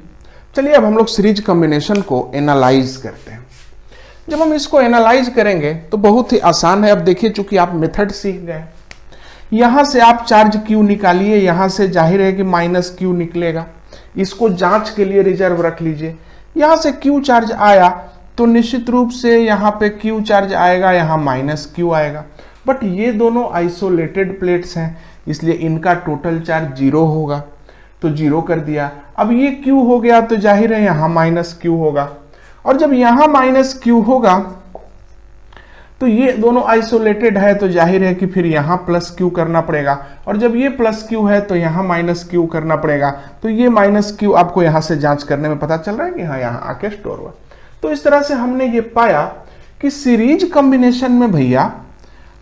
चलिए अब हम लोग सीरीज कॉम्बिनेशन को एनालाइज करते हैं। जब हम इसको एनालाइज करेंगे तो बहुत ही आसान है। अब देखिए, चूंकि आप मेथड सीख गए, यहां से आप चार्ज Q निकालिए, यहां से जाहिर है कि -Q निकलेगा। इसको जांच के लिए रिजर्व रख लीजिए। यहां से Q चार्ज आया तो निश्चित रूप से यहां पे Q चार्ज आएगा, यहां -Q आएगा। बट ये दोनों आइसोलेटेड प्लेट्स हैं, इसलिए इनका टोटल चार्ज 0 होगा, तो 0 कर दिया। अब ये Q हो गया तो जाहिर है यहां -Q होगा, और जब यहां -Q होगा तो ये दोनों आइसोलेटेड है, तो जाहिर है कि फिर यहां +Q करना पड़ेगा, और जब ये +Q है तो यहां -Q करना पड़ेगा। तो ये -Q आपको यहां से जांच करने में पता चल रहा है कि हाँ यहां आके स्टोर हुआ। तो इस तरह से हमने ये पाया कि सीरीज कॉम्बिनेशन में भैया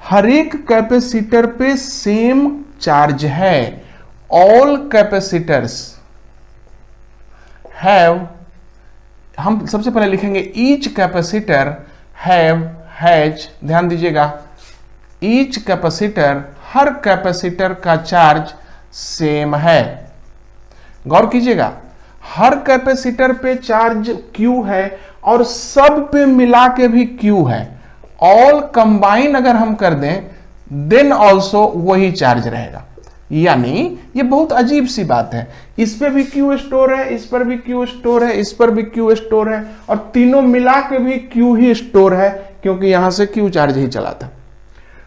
हर एक कैपेसिटर पे सेम चार्ज है। ऑल कैपेसिटर्स हैव, हम सबसे पहले लिखेंगे ईच कैपेसिटर हैज, ध्यान दीजिएगा, ईच कैपेसिटर, हर कैपेसिटर का चार्ज सेम है। गौर कीजिएगा, हर कैपेसिटर पे चार्ज Q है और सब पे मिला के भी Q है। ऑल कंबाइन अगर हम कर दें देन ऑल्सो वही चार्ज रहेगा। यानी ये बहुत अजीब सी बात है, इस पे भी क्यू स्टोर है, इस पर भी क्यू स्टोर है, इस पर भी क्यू स्टोर है, और तीनों मिला के भी क्यू ही स्टोर है, क्योंकि यहां से क्यू चार्ज ही चला था।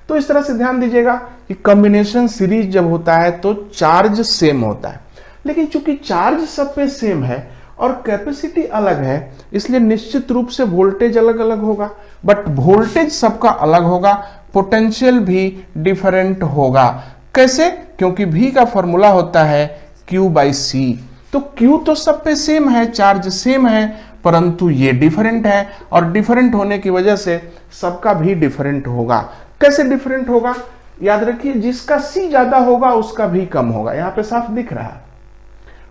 तो इस तरह से ध्यान दीजिएगा कि कॉम्बिनेशन सीरीज जब होता है तो चार्ज सेम होता है, लेकिन चूंकि चार्ज सब पे सेम है और कैपेसिटी अलग है, इसलिए निश्चित रूप से वोल्टेज अलग अलग होगा। बट वोल्टेज सबका अलग होगा, पोटेंशियल भी डिफरेंट होगा। कैसे? क्योंकि V का फॉर्मूला होता है Q बाई सी। तो Q तो सब पे सेम है, चार्ज सेम है, परंतु ये डिफरेंट है, और डिफरेंट होने की वजह से सबका भी डिफरेंट होगा। कैसे डिफरेंट होगा? याद रखिए, जिसका C ज्यादा होगा उसका भी कम होगा। यहां पे साफ दिख रहा है।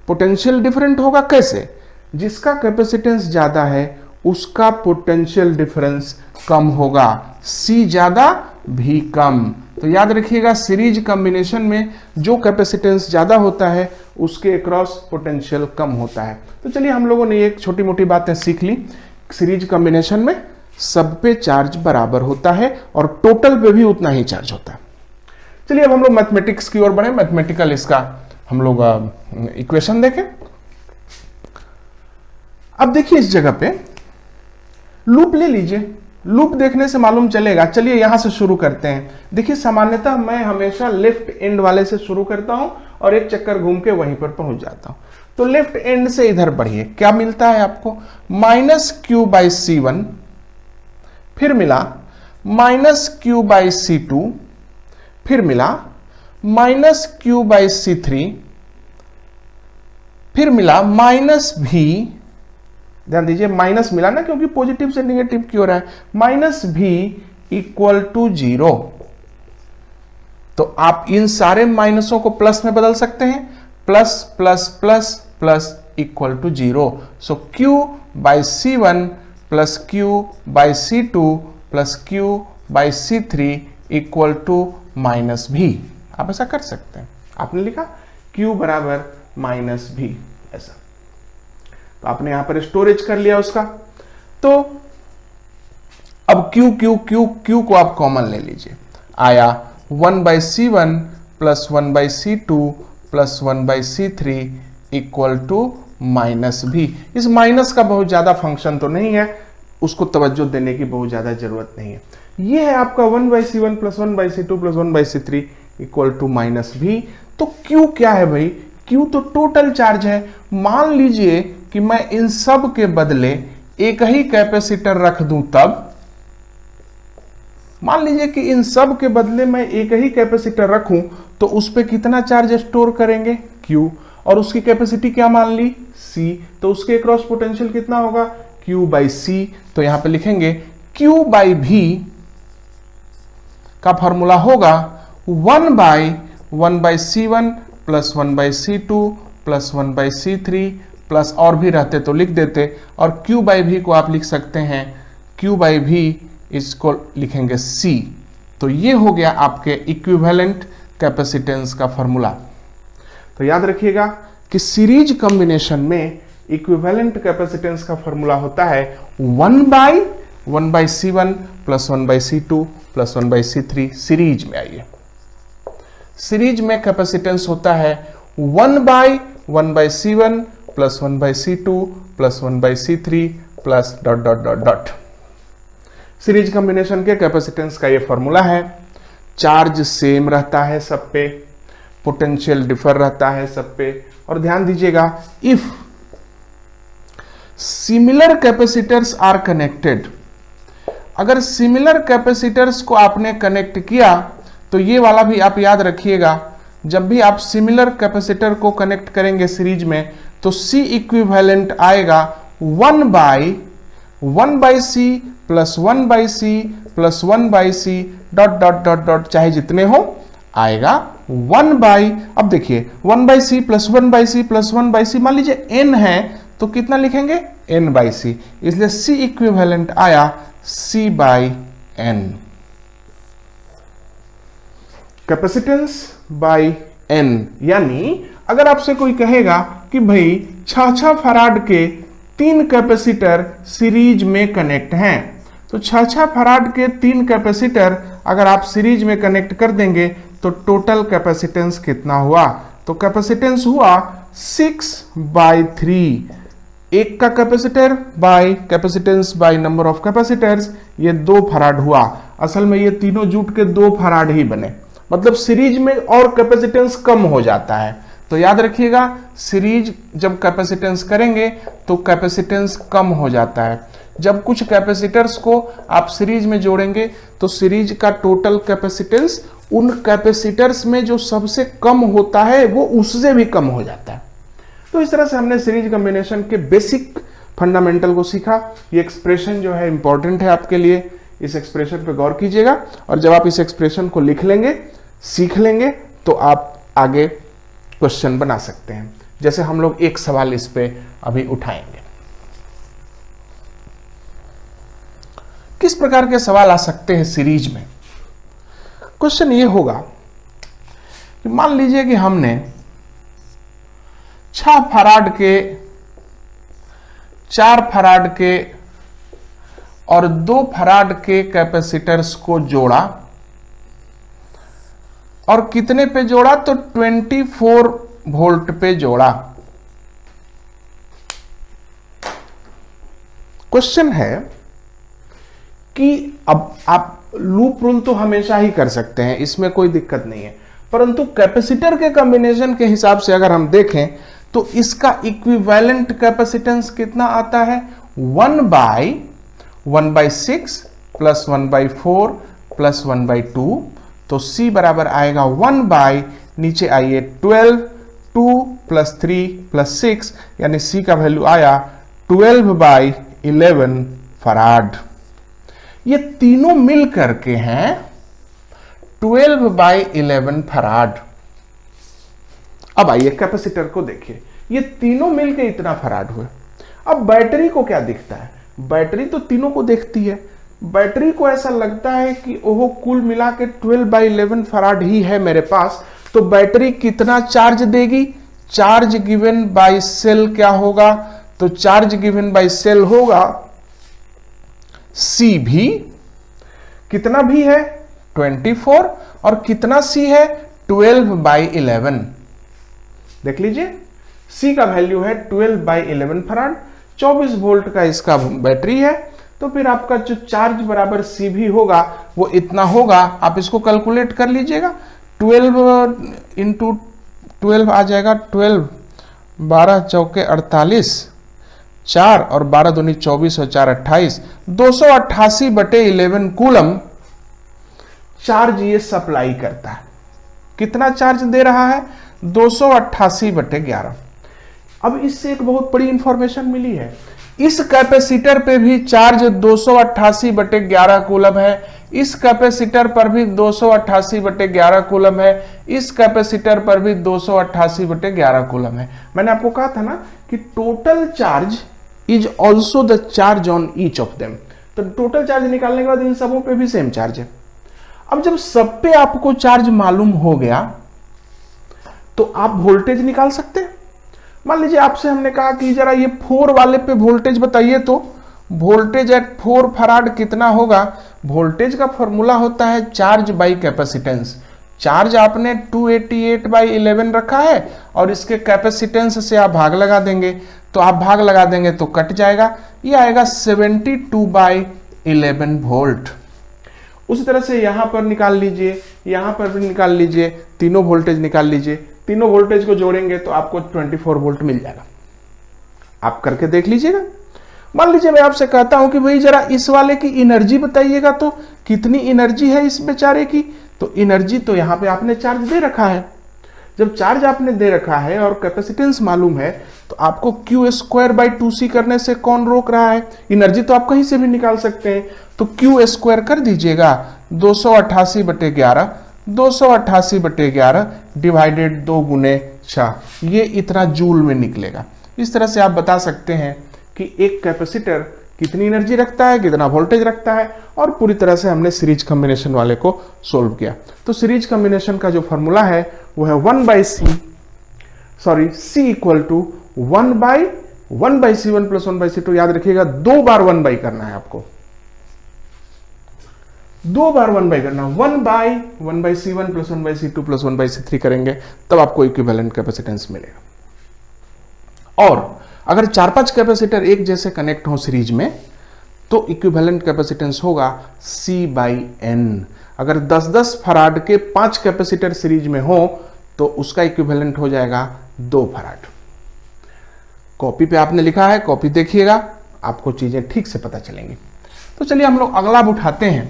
पोटेंशियल डिफरेंट होगा कैसे? जिसका कैपेसिटेंस ज्यादा है उसका पोटेंशियल डिफरेंस कम होगा, C ज्यादा भी कम। तो याद रखिएगा, सीरीज कॉम्बिनेशन में जो कैपेसिटेंस ज्यादा होता है उसके अक्रॉस पोटेंशियल कम होता है। तो चलिए, हम लोगों ने एक छोटी मोटी बातें सीख ली। सीरीज कॉम्बिनेशन में सब पे चार्ज बराबर होता है और टोटल पे भी उतना ही चार्ज होता है। चलिए अब हम लोग मैथमेटिक्स की ओर बढ़े, मैथमेटिकल इसका हम लोग इक्वेशन देखें। अब देखिए, इस जगह पे लूप ले लीजिए, लूप देखने से मालूम चलेगा। चलिए यहां से शुरू करते हैं। देखिए, सामान्यतः मैं हमेशा लेफ्ट एंड वाले से शुरू करता हूं और एक चक्कर घूम के वहीं पर पहुंच जाता हूं। तो लेफ्ट एंड से इधर बढ़िए, क्या मिलता है आपको? Minus Q by C one, फिर मिला minus Q by C two, फिर मिला minus Q by C three, फिर मिला माइनस भी। ध्यान दीजिए, माइनस मिला ना, क्योंकि पॉजिटिव से निगेटिव की हो रहा है। माइनस भी इक्वल टू 0। तो आप इन सारे माइनसों को प्लस में बदल सकते हैं। Plus plus plus plus equal to 0। So Q by C one plus Q by C two plus Q by C three equal to minus भी। आप ऐसा कर सकते हैं। आपने लिखा Q बराबर माइनस भी, ऐसा। तो आपने यहां पर स्टोरेज कर लिया उसका। तो अब Q को आप कॉमन ले लीजिए। आया 1 by C one plus 1 by C two plus 1 by C three equal to minus भी। इस माइनस का बहुत ज्यादा फंक्शन तो नहीं है, उसको तवज्जो देने की बहुत ज्यादा जरूरत नहीं है। ये है आपका 1 by C one plus 1 by C two plus 1 by C three equal to minus भी। तो Q क्या है भाई? Q तो टोटल चार्ज है। मान लीजिए कि मैं इन सब के बदले एक ही कैपेसिटर रख दूं, तब मान लीजिए कि इन सब के बदले मैं एक ही कैपेसिटर रखूं, तो उस पे कितना चार्ज स्टोर करेंगे? Q। और उसकी कैपेसिटी क्या मान ली? C। तो उसके क्रॉस पोटेंशियल कितना होगा? Q by C। तो यहां पे लिखेंगे Q बाई V का फॉर्मूला होगा 1 by C one plus 1 by C two plus 1 by C three plus, और भी रहते तो लिख देते, और Q बाई भी को आप लिख सकते हैं Q बाई भी, इसको लिखेंगे C। तो ये हो गया आपके इक्विवेलेंट कैपेसिटेंस का फॉर्मूला। तो याद रखिएगा कि सीरीज कॉम्बिनेशन में इक्विवेलेंट कैपेसिटेंस का फॉर्मूला होता है 1 by C one plus 1 by C two plus 1 by C three. Series में आइए, सीरीज में कैपेसिटेंस होता है 1 by C one plus 1 by C two plus 1 by C three plus dot dot dot dot. Series combination के capacitance का ये formula है। Charge same रहता है सब पे, पोटेंशियल डिफर रहता है सब पे। और ध्यान दीजिएगा, if similar capacitors are connected, अगर सिमिलर कैपेसिटर्स को आपने कनेक्ट किया, तो ये वाला भी आप याद रखिएगा, जब भी आप सिमिलर कैपेसिटर को कनेक्ट करेंगे सीरीज में, तो C इक्विवेलेंट आएगा 1 by C plus 1 by C plus 1 by C dot dot dot dot, चाहे जितने हो आएगा 1 बाई। अब देखिए 1 by C plus 1 by C plus 1 by C, मान लीजिए n है तो कितना लिखेंगे? n by C. इसलिए C इक्विवेलेंट आया C by n। Capacitance by n, यानी अगर आपसे कोई कहेगा कि भाई 6 फराड के 3 कैपेसिटर सीरीज में कनेक्ट हैं, तो 6 फराड के 3 कैपेसिटर अगर आप सीरीज में कनेक्ट कर देंगे तो टोटल कैपेसिटेंस कितना हुआ? तो कैपेसिटेंस हुआ 6/3। एक का capacitor by capacitance by number of capacitors, ये 2 फराड हुआ। असल में ये तीनों जुट के 2 फराड ही बने, मतलब सीरीज में और कैपेसिटेंस कम हो जाता है। तो याद रखिएगा, सीरीज जब कैपेसिटेंस करेंगे तो कैपेसिटेंस कम हो जाता है। जब कुछ कैपेसिटर्स को आप सीरीज में जोड़ेंगे तो सीरीज का टोटल कैपेसिटेंस उन कैपेसिटर्स में जो सबसे कम होता है वो उससे भी कम हो जाता है। तो इस तरह से हमने सीरीज कॉम्बिनेशन के बेसिक फंडामेंटल को सीखा। ये एक्सप्रेशन जो है इंपॉर्टेंट है आपके लिए, इस एक्सप्रेशन पे गौर कीजिएगा, और जब आप इस एक्सप्रेशन को लिख लेंगे, सीख लेंगे, तो आप आगे क्वेश्चन बना सकते हैं। जैसे हम लोग एक सवाल इस पे अभी उठाएंगे। किस प्रकार के सवाल आ सकते हैं सीरीज में? क्वेश्चन ये होगा कि मान लीजिए कि हमने 6 फराड के, 4 फराड के और 2 फराड के कैपेसिटर्स को जोड़ा, और कितने पे जोड़ा? तो 24 वोल्ट पे जोड़ा। क्वेश्चन है कि अब आप लूप रूल तो हमेशा ही कर सकते हैं, इसमें कोई दिक्कत नहीं है, परंतु कैपेसिटर के कॉम्बिनेशन के हिसाब से अगर हम देखें तो इसका इक्विवेलेंट कैपेसिटेंस कितना आता है? 1/1/6 प्लस 1/4 प्लस 1/2। तो C बराबर आएगा 1 नीचे आइए 12, 2 प्लस 3 प्लस 6, यानी C का वैल्यू आया 12/11 फराड। ये तीनों मिल करके हैं 12/11 फराड। अब आइए कैपेसिटर को देखिए, ये तीनों मिलके इतना फराड हुए। अब बैटरी को क्या दिखता है? बैटरी तो तीनों को देखती है। बैटरी को ऐसा लगता है कि ओहो कुल मिला के 12/11 फराड ही है मेरे पास, तो बैटरी कितना चार्ज देगी? चार्ज गिवन बाय सेल क्या होगा? तो चार्ज गिवन बाय सेल होगा C भी, कितना भी है? 24, और कितना C है? 12/11। देख लीजिए, C का वैल्यू है 12/11 फराड, 24 वोल्ट का इसका बैटरी है। तो फिर आपका जो चार्ज बराबर C भी होगा वो इतना होगा। आप इसको कैलकुलेट कर लीजिएगा, 12 इंटू 12 आ जाएगा 12, 12 चौके 48, 4 और 12 दूनी 24 और 4 28, 288/11 कूलम चार्ज ये सप्लाई करता है। कितना चार्ज दे रहा है? 288/11। अब इससे एक बहुत बड़ी इंफॉर्मेशन मिली है, इस कैपेसिटर पे भी चार्ज 288/11 कूलम है, इस कैपेसिटर पर भी 288/11 कूलम है, इस कैपेसिटर पर भी 288/11 कूलम है। मैंने आपको कहा था ना कि total charge is also the charge on each of them. तो टोटल चार्ज निकालने के बाद इन सबों पे भी सेम चार्ज है। अब जब सब पे आपको चार्ज मालूम हो गया तो आप वोल्टेज निकाल सकते हैं। मान लीजिए आपसे हमने कहा कि जरा ये 4 वाले पे वोल्टेज बताइए, तो वोल्टेज एट 4 फराड कितना होगा? वोल्टेज का फॉर्मूला होता है चार्ज बाई कैपेसिटेंस। चार्ज आपने 288/11 रखा है और इसके कैपेसिटेंस से आप भाग लगा देंगे, तो आप भाग लगा देंगे तो कट जाएगा, ये आएगा 72/11 वोल्ट। उसी तरह से यहां पर निकाल लीजिए, यहां पर भी निकाल लीजिए, तीनों वोल्टेज निकाल लीजिए, तीनों वोल्टेज को जोड़ेंगे तो आपको 24 वोल्ट मिल जाएगा। आप करके देख लीजिएगा। मान लीजिए मैं आपसे कहता हूं कि भाई जरा इस वाले की एनर्जी बताइएगा, तो कितनी एनर्जी है इस बेचारे की? तो एनर्जी तो यहां पे आपने चार्ज दे रखा है। जब चार्ज आपने दे रखा है और कैपेसिटेंस मालूम है तो आपको Q²/2C करने से कौन रोक रहा है? एनर्जी तो आप कहीं से भी निकाल सकते हैं, तो Q² कर दीजिएगा 288/11, 288/11 डिवाइडेड 2 गुने 6, ये इतना जूल में निकलेगा। इस तरह से आप बता सकते हैं कि एक कैपेसिटर कितनी एनर्जी रखता है, कितना वोल्टेज रखता है, और पूरी तरह से हमने सीरीज कॉम्बिनेशन वाले को सोल्व किया। तो सीरीज कॉम्बिनेशन का जो फॉर्मूला है वो है C equal to 1/1/C1 plus 1/C2। याद रखिएगा 2 बार 1 करना है आपको। दो बार 1 बाई करना, 1/(1/C1 + 1/C2 + 1/C3 करेंगे तब आपको इक्विवेलेंट कैपेसिटेंस मिलेगा। और अगर 4-5 कैपेसिटर एक जैसे कनेक्ट हो सीरीज में तो इक्विवेलेंट कैपेसिटेंस होगा C/N। अगर 10-10 फराड के 5 कैपेसिटर सीरीज में हो तो उसका इक्विवेलेंट हो जाएगा 2 फराड। कॉपी पे आपने लिखा है, कॉपी देखिएगा, आपको चीजें ठीक से पता चलेंगी। तो चलिए हम लोग अगला उठाते हैं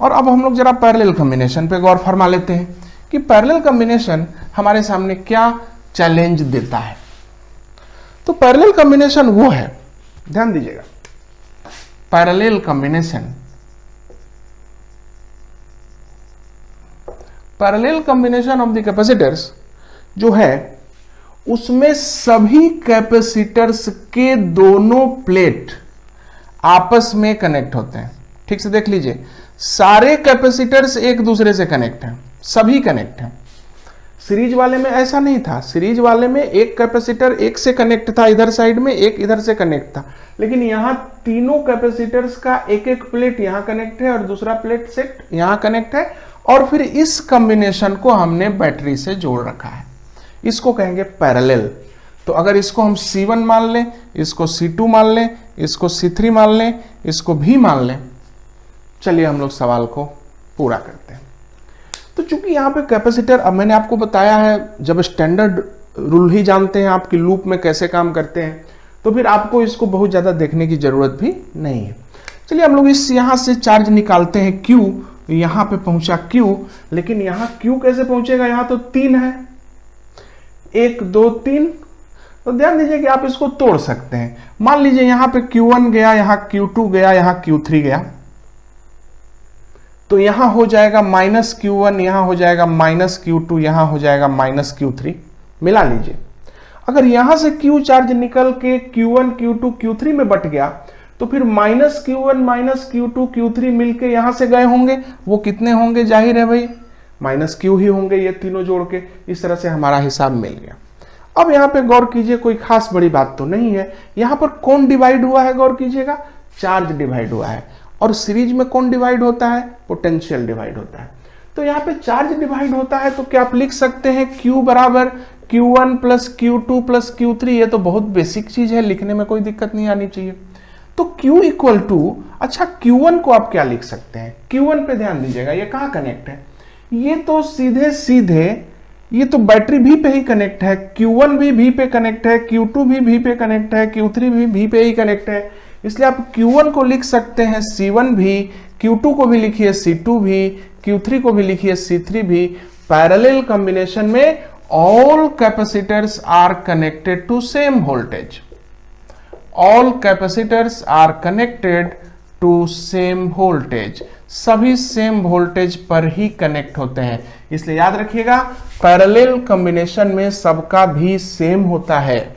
और अब हम लोग जरा पैरेलल कॉम्बिनेशन पे गौर फरमा लेते हैं कि पैरेलल कॉम्बिनेशन हमारे सामने क्या चैलेंज देता है। तो पैरेलल कॉम्बिनेशन वो है, ध्यान दीजिएगा, parallel combination of the capacitors जो है उसमें सभी कैपेसिटर्स के दोनों प्लेट आपस में कनेक्ट होते हैं। ठीक से देख लीजिए, सारे कैपेसिटर्स एक दूसरे से कनेक्ट हैं, सभी कनेक्ट हैं। सीरीज वाले में ऐसा नहीं था, सीरीज वाले में एक कैपेसिटर एक से कनेक्ट था इधर साइड में, एक इधर से कनेक्ट था, लेकिन यहां तीनों कैपेसिटर्स का एक एक प्लेट यहां कनेक्ट है और दूसरा प्लेट सेट यहां कनेक्ट है, और फिर इस कॉम्बिनेशन को हमने बैटरी से जोड़ रखा है। इसको कहेंगे पैरेलल। तो अगर इसको हम C1 मान लें, इसको C2 मान लें, इसको C3 मान लें, इसको भी मान लें, चलिए हम लोग सवाल को पूरा करते हैं। तो चूंकि यहां पे कैपेसिटर, अब मैंने आपको बताया है जब स्टैंडर्ड रूल ही जानते हैं आपकी लूप में कैसे काम करते हैं, तो फिर आपको इसको बहुत ज्यादा देखने की जरूरत भी नहीं है। चलिए हम लोग इस यहां से चार्ज निकालते हैं Q, यहां पे पहुंचा Q, लेकिन यहां Q कैसे पहुंचेगा, यहां तो 3 है, 1 2 3। तो ध्यान दीजिए कि आप इसको तोड़ सकते हैं। मान लीजिए यहां पे Q1 गया, यहां Q2 गया, यहां Q3 गया, तो यहां हो जाएगा -Q1, यहां हो जाएगा -Q2, यहां हो जाएगा -Q3। मिला लीजिए, अगर यहां से Q चार्ज निकल के Q1 Q2 Q3 में बट गया तो फिर -Q1 -Q2 Q3 मिलके यहां से गए होंगे, वो कितने होंगे, जाहिर है भाई -Q ही होंगे, ये तीनों जोड़ के। इस तरह से हमारा हिसाब मिल गया। अब यहां पे गौर कीजिए, कोई खास बड़ी बात तो नहीं है। यहां पर कौन डिवाइड हुआ है, गौर कीजिएगा, चार्ज डिवाइड हुआ है। और सीरीज में कौन डिवाइड होता है, पोटेंशियल डिवाइड होता है। तो यहां पे चार्ज डिवाइड होता है, तो क्या आप लिख सकते हैं Q बराबर Q1 + Q2 + Q3। ये तो बहुत बेसिक चीज है, लिखने में कोई दिक्कत नहीं आनी चाहिए। तो Q इक्वल टू, अच्छा Q1 को आप क्या लिख सकते हैं, Q1 पे ध्यान दीजिएगा, ये कहां कनेक्ट है, ये तो सीधे सीधे ये तो बैटरी भी पे ही कनेक्ट है। Q1 भी V पे कनेक्ट है, Q2 भी V पे कनेक्ट है, Q3 भी V पे ही कनेक्ट है। इसलिए आप Q1 को लिख सकते हैं C1 भी, Q2 को भी लिखिए C2 भी, Q3 को भी लिखिए C3 भी। पैरेलल कॉम्बिनेशन में all capacitors are connected to same voltage, all capacitors are connected to same voltage, सभी सेम वोल्टेज पर ही कनेक्ट होते हैं। इसलिए याद रखिएगा, पैरेलल कॉम्बिनेशन में सबका भी सेम होता है,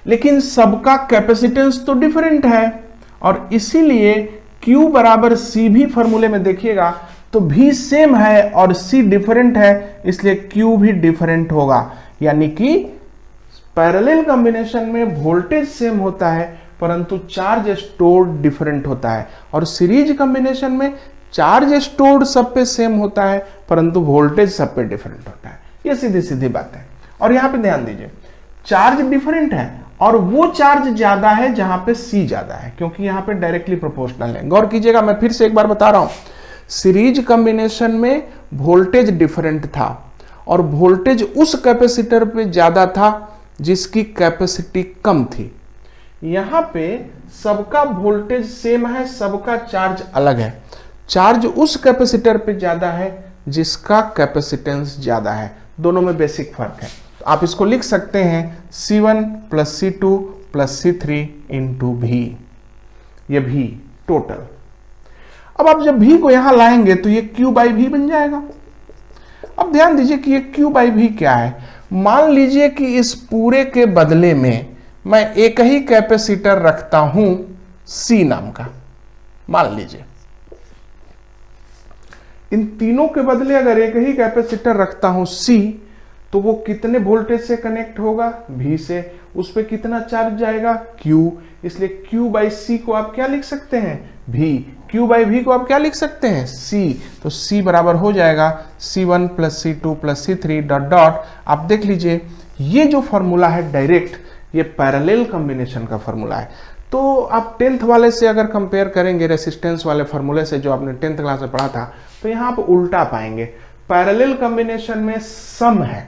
लेकिन सबका कैपेसिटेंस तो डिफरेंट है, और इसीलिए Q बराबर C भी फॉर्मूले में देखिएगा तो V सेम है और C डिफरेंट है, इसलिए Q भी डिफरेंट होगा। यानी कि पैरेलल कॉम्बिनेशन में वोल्टेज सेम होता है परंतु चार्ज स्टोर्ड डिफरेंट होता है, और सीरीज कॉम्बिनेशन में चार्ज स्टोर्ड सब पे सेम होता है परंतु वोल्टेज सब पे डिफरेंट होता है। ये सीधी सीधी बात है। और यहां पे ध्यान दीजिए, चार्ज डिफरेंट है और वो चार्ज ज्यादा है जहां पे C ज्यादा है, क्योंकि यहां पे डायरेक्टली प्रोपोर्शनल है। गौर कीजिएगा, मैं फिर से एक बार बता रहा हूं, सीरीज कॉम्बिनेशन में वोल्टेज डिफरेंट था और वोल्टेज उस कैपेसिटर पे ज्यादा था जिसकी कैपेसिटी कम थी। यहां पे सबका वोल्टेज सेम है, सबका चार्ज अलग है। चार्ज उस कैपेसिटर पे ज्यादा है जिसका कैपेसिटेंस ज्यादा है। दोनों में बेसिक फर्क है। तो आप इसको लिख सकते हैं C1 + C2 + C3 × V, ये V टोटल। अब आप जब V को यहां लाएंगे तो ये Q/V बन जाएगा। अब ध्यान दीजिए कि ये Q/V क्या है। मान लीजिए कि इस पूरे के बदले में मैं एक ही कैपेसिटर रखता हूं C नाम का, मान लीजिए इन तीनों के बदले अगर एक ही कैपेसिटर रखता हूं C, तो वो कितने वोल्टेज से कनेक्ट होगा, V से, उस पर कितना चार्ज जाएगा, Q, इसलिए Q बाई C को आप क्या लिख सकते हैं, V, Q बाई V को आप क्या लिख सकते हैं, C, तो C बराबर हो जाएगा C1 plus C2 plus C3 dot dot. आप देख लीजिए ये जो फॉर्मूला है डायरेक्ट, ये पैरेलल कॉम्बिनेशन का फॉर्मूला है। तो आप 10th वाले से अगर कंपेयर करेंगे रेसिस्टेंस वाले फॉर्मूले से जो आपने 10th क्लास में पढ़ा था, तो यहाँ आप उल्टा पाएंगे। पैरेलल कॉम्बिनेशन में सम है,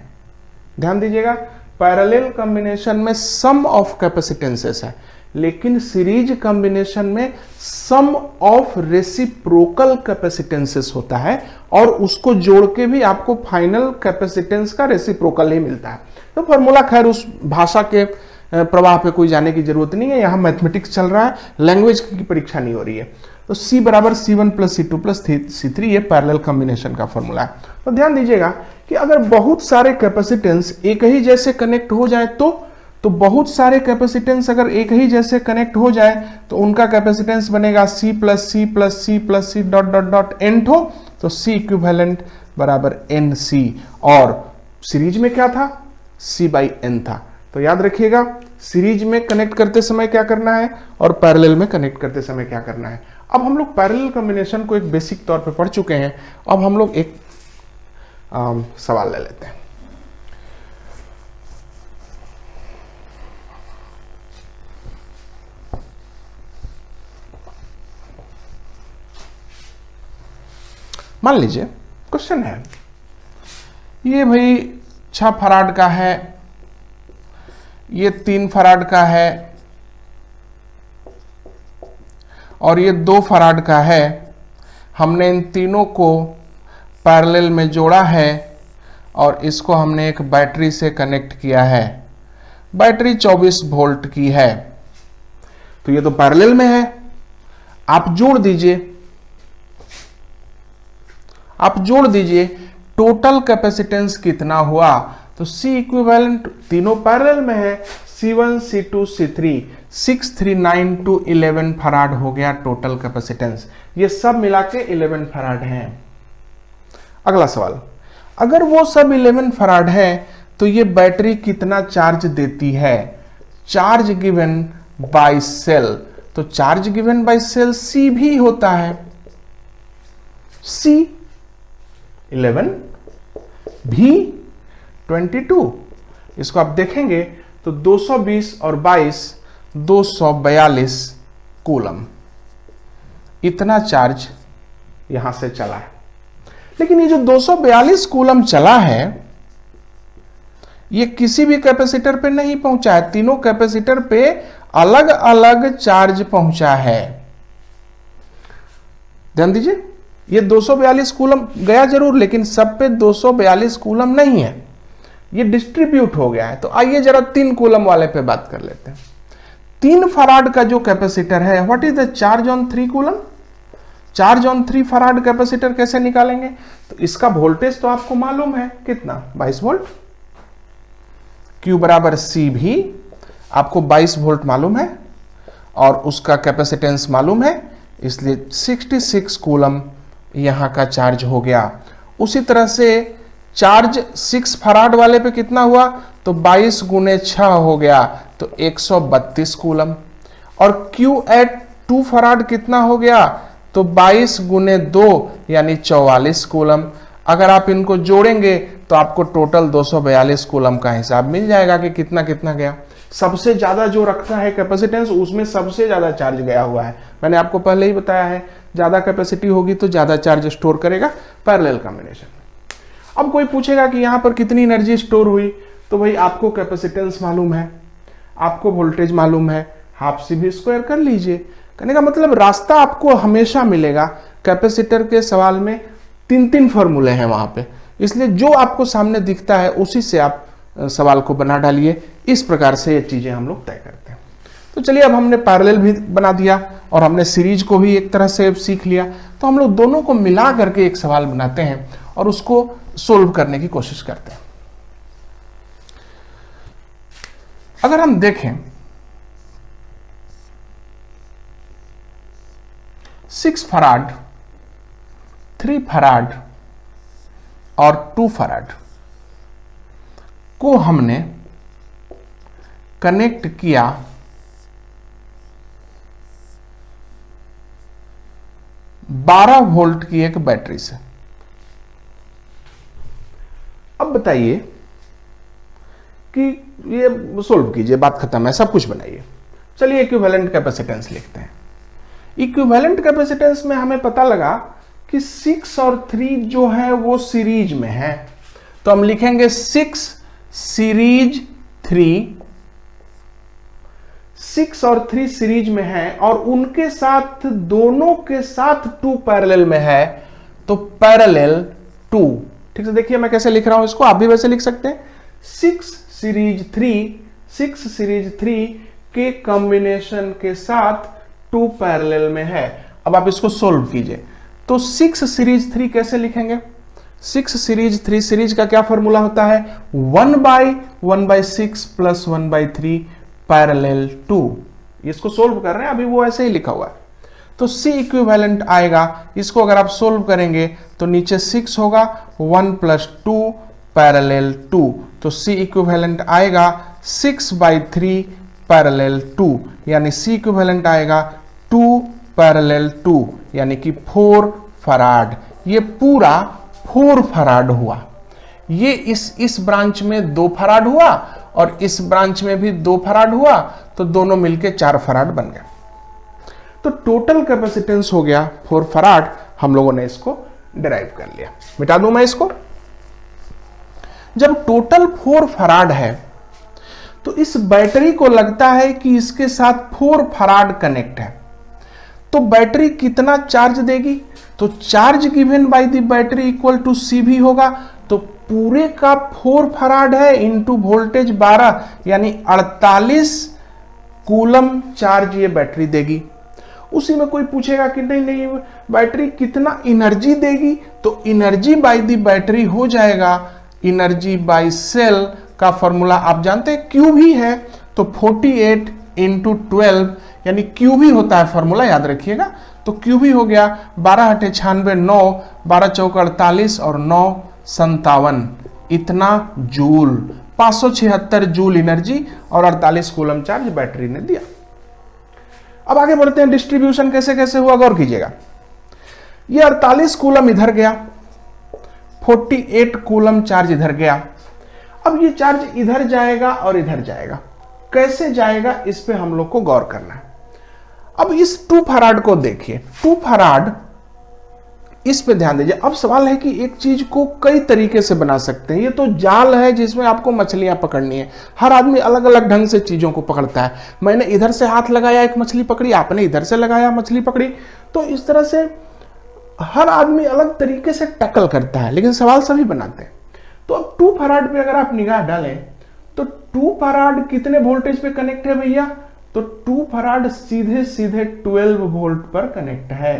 ध्यान दीजिएगा, पैरेलल कॉम्बिनेशन में सम ऑफ कैपेसिटेंसेस है, लेकिन सीरीज कॉम्बिनेशन में सम ऑफ रेसिप्रोकल कैपेसिटेंसेस होता है, और उसको जोड़ के भी आपको फाइनल कैपेसिटेंस का रेसिप्रोकल ही मिलता है। तो फॉर्मूला खैर उस भाषा के प्रवाह पे कोई जाने की जरूरत नहीं है, यहाँ मैथमेटिक्स चल रहा है, लैंग्वेज की परीक्षा नहीं हो रही है। तो C बराबर C1 plus C2 plus C3 ये पैरेलल कॉम्बिनेशन का फॉर्मूला है। तो ध्यान दीजिएगा कि अगर बहुत सारे कैपेसिटेंस एक ही जैसे कनेक्ट हो जाए तो बहुत सारे कैपेसिटेंस अगर एक ही जैसे कनेक्ट हो जाए तो उनका कैपेसिटेंस बनेगा C plus C plus C plus C dot dot dot N हो, तो C इक्विवेलेंट बराबर NC, और सीरीज में क्या था, C बाई N था। तो याद रखिएगा सीरीज में कनेक्ट करते समय क्या करना है और पैरेलल में कनेक्ट करते समय क्या करना है। अब हम लोग पैरेलल कॉम्बिनेशन को एक बेसिक तौर पे पढ़ चुके हैं, अब हम लोग एक सवाल ले लेते हैं। मान लीजिए क्वेश्चन है, ये भाई 6 फराड का है, ये 3 फराड का है, और ये 2 फराड का है। हमने इन तीनों को पैरेलल में जोड़ा है और इसको हमने एक बैटरी से कनेक्ट किया है। बैटरी 24 वोल्ट की है, तो ये तो पैरेलल में है। आप जोड़ दीजिए टोटल कैपेसिटेंस कितना हुआ, तो C इक्विवेलेंट तीनों पैरेलल में है, C1 C2 C3 6 3 9 to 11 farad हो गया टोटल कैपेसिटेंस। ये सब मिला के 11 फराड हैं। अगला सवाल, अगर वो सब 11 फराड है तो ये बैटरी कितना चार्ज देती है, चार्ज गिवन बाय सेल, तो charge given by cell C भी होता है, C 11 भी 22। इसको आप देखेंगे तो 220 और 22 242 कूलम, इतना चार्ज यहां से चला है। लेकिन ये जो 242 कूलम चला है ये किसी भी कैपेसिटर पे नहीं पहुंचा है, तीनों कैपेसिटर पे अलग अलग चार्ज पहुंचा है। ध्यान दीजिए, ये 242 कूलम गया जरूर, लेकिन सब पे 242 कूलम नहीं है, ये डिस्ट्रीब्यूट हो गया है। तो आइए जरा 3 कूलम वाले पे बात कर लेते हैं। 3 फराड का जो कैपेसिटर है, what is the charge on 3 coulomb, charge on 3 farad capacitor कैसे निकालेंगे, तो इसका वोल्टेज तो आपको मालूम है कितना, 22 वोल्ट। Q बराबर C भी आपको 22 वोल्ट मालूम है और उसका कैपेसिटेंस मालूम है, इसलिए 66 कूलम यहां का चार्ज हो गया। उसी तरह से चार्ज 6 फराड वाले पे कितना हुआ, तो 22 गुने 6 हो गया, तो 132 कूलम। और Q एट 2 फराड कितना हो गया, तो 22 गुने 2 यानी 44 कूलम। अगर आप इनको जोड़ेंगे तो आपको टोटल 242 कूलम का हिसाब मिल जाएगा कि कितना कितना गया। सबसे ज्यादा जो रखता है कैपेसिटेंस उसमें सबसे ज्यादा चार्ज गया हुआ है, मैंने आपको पहले ही बताया है, ज्यादा कैपेसिटी होगी तो ज्यादा चार्ज स्टोर करेगा पैरेलल कॉम्बिनेशन। अब कोई पूछेगा कि यहां पर कितनी एनर्जी स्टोर हुई, तो भाई आपको कैपेसिटेंस मालूम है, आपको वोल्टेज मालूम है, हाफ CV स्क्वायर कर लीजिए। कहने का मतलब रास्ता आपको हमेशा मिलेगा। कैपेसिटर के सवाल में 3 फॉर्मूले हैं वहां पे, इसलिए जो आपको सामने दिखता है उसी से आप सवाल को बना डालिए। इस प्रकार से ये चीजें हम लोग तय करते हैं। तो चलिए, अब हमने पैरेलल भी बना दिया और हमने सीरीज को भी एक तरह से सीख लिया, तो हम लोग दोनों को मिला करके एक सवाल बनाते हैं और उसको सोल्व करने की कोशिश करते हैं। अगर हम देखें 6 फराड, 3 फराड और 2 फराड, को हमने कनेक्ट किया 12 वोल्ट की एक बैटरी से। अब बताइए कि ये सोल्व कीजिए, बात खत्म है, सब कुछ बनाइए। चलिए इक्विवेलेंट कैपेसिटेंस लिखते हैं। इक्विवेलेंट कैपेसिटेंस में हमें पता लगा कि 6 और 3 जो है वो सीरीज में है, तो हम लिखेंगे 6 सीरीज 3, 6 और 3 सीरीज में है और उनके साथ दोनों के साथ 2 पैरेलल में है, तो पैरेलल 2। ठीक है, देखिए मैं कैसे लिख रहा हूं इसको, आप भी वैसे लिख सकते हैं। 6 सीरीज 3 के कॉम्बिनेशन के साथ 2 पैरेलल में है। अब आप इसको सोल्व कीजिए, तो 6 सीरीज 3 कैसे लिखेंगे? 6 सीरीज 3, सीरीज का क्या फॉर्मूला होता है? 1/1/6 प्लस 1/3 पैरेलल 2। इसको सोल्व कर रहे हैं, अभी वो ऐसे ही लिखा हुआ है। तो C इक्विवेलेंट आएगा, इसको अगर आप सोल्व करेंगे तो नीचे 6 होगा, 1 + 2 पैरेलल 2, तो C इक्विवेलेंट आएगा 6/3 पैरेलल 2, यानी C इक्विवेलेंट आएगा 2 पैरेलल 2, यानी कि 4 फराड। ये पूरा 4 फराड हुआ। ये इस ब्रांच में 2 फराड हुआ और इस ब्रांच में भी 2 फराड हुआ, तो दोनों मिलके 4 फराड बन गए। तो टोटल कैपेसिटेंस हो गया 4 फराड। हम लोगों ने इसको डिराइव कर लिया। मिटा दूं मैं इसको। जब टोटल 4 फराड है तो इस बैटरी को लगता है कि इसके साथ 4 फराड कनेक्ट है, तो बैटरी कितना चार्ज देगी? तो charge given by the battery equal to C भी होगा। तो पूरे का 4 फराड है इनटू वोल्टेज 12, यानी 48 कूलम चार्ज ये बैटरी देगी। उसी में कोई पूछेगा कि नहीं बैटरी कितना एनर्जी देगी, तो एनर्जी बाय द बैटरी हो जाएगा एनर्जी बाय सेल का फॉर्मूला आप जानते हैं, क्यू भी है, तो 48 × 12, यानी क्यू भी होता है फॉर्मूला, याद रखिएगा। तो क्यू भी हो गया 12 × 8 = 9, 12 × 4 = 48 और 9 = 57, इतना जूल, 576 जूल एनर्जी और 48 कूलम चार्ज बैटरी ने दिया। अब आगे बढ़ते हैं, डिस्ट्रीब्यूशन कैसे कैसे हुआ गौर कीजिएगा। ये 48 कूलम इधर गया, 48 कूलम चार्ज इधर गया। अब ये चार्ज इधर जाएगा और इधर जाएगा, कैसे जाएगा इस पे हम लोग को गौर करना है। अब इस 2 फराड को देखिए, 2 फराड, इस पे ध्यान दीजिए। अब सवाल है कि एक चीज को कई तरीके से बना सकते हैं। ये तो जाल है जिसमें आपको मछलियां पकड़नी है। हर आदमी अलग अलग ढंग से चीजों को पकड़ता है। मैंने इधर से हाथ लगाया, एक मछली पकड़ी, आपने इधर से लगाया, मछली पकड़ी। तो इस तरह से हर आदमी अलग तरीके से टैकल करता है, लेकिन सवाल सभी बनाते हैं। तो अब 2 फराड पे अगर आप निगाह डालें तो 2 फराड कितने वोल्टेज पे कनेक्ट है भैया? तो 2 फराड सीधे सीधे 12 वोल्ट पर कनेक्ट है।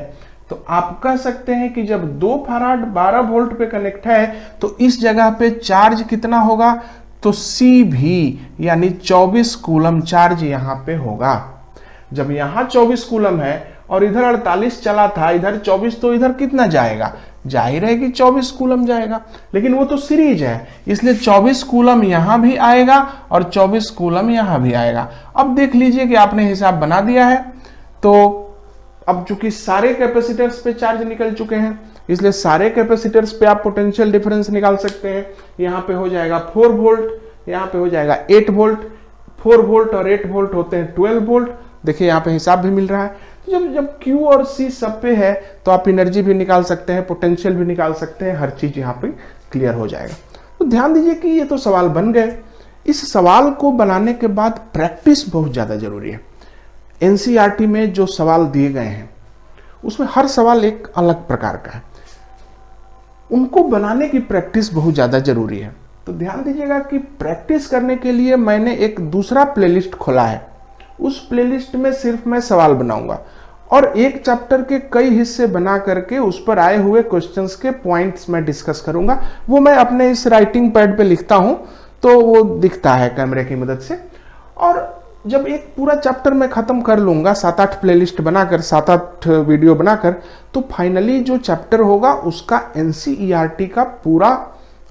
तो आप कह सकते हैं कि जब 2 फराड 12 वोल्ट पे कनेक्ट है तो इस जगह पे चार्ज कितना होगा? तो सी भी, यानी 24 कूलम चार्ज यहां पे होगा। जब यहां 24 कूलम है और इधर 48 चला था, इधर 24, तो इधर कितना जाएगा? जाहिर है कि 24 कूलम जाएगा, लेकिन वो तो सीरीज है, इसलिए 24 कूलम यहां भी आएगा और 24 कूलम यहां भी आएगा। अब देख लीजिए कि आपने हिसाब बना दिया है। तो अब चूंकि सारे कैपेसिटर्स पे चार्ज निकल चुके हैं, इसलिए सारे कैपेसिटर्स पे आप पोटेंशियल डिफरेंस निकाल सकते हैं। यहाँ पे हो जाएगा 4 वोल्ट, यहाँ पे हो जाएगा 8 वोल्ट। 4 वोल्ट और 8 वोल्ट होते हैं 12 वोल्ट। देखिए यहाँ पे हिसाब भी मिल रहा है। जब Q और C सब पे है तो आप एनर्जी भी निकाल सकते हैं, पोटेंशियल भी निकाल सकते हैं, हर चीज यहाँ पे क्लियर हो जाएगा। तो ध्यान दीजिए कि ये तो सवाल बन गए। इस सवाल को बनाने के बाद प्रैक्टिस बहुत ज्यादा जरूरी है। एनसीईआरटी में जो सवाल दिए गए हैं उसमें हर सवाल एक अलग प्रकार का है, उनको बनाने की प्रैक्टिस बहुत ज्यादा जरूरी है। तो ध्यान दीजिएगा कि प्रैक्टिस करने के लिए मैंने एक दूसरा प्लेलिस्ट खोला है। उस प्लेलिस्ट में सिर्फ मैं सवाल बनाऊंगा और एक चैप्टर के कई हिस्से बना करके उस पर आए हुए क्वेश्चंस के पॉइंट्स मैं डिस्कस करूंगा। वो मैं अपने इस राइटिंग पैड पे लिखता हूं तो वो दिखता है कैमरे की मदद से। और जब एक पूरा चैप्टर मैं खत्म कर लूंगा, 7-8 प्लेलिस्ट बनाकर, 7-8 वीडियो बनाकर, तो फाइनली जो चैप्टर होगा उसका एनसीईआरटी का पूरा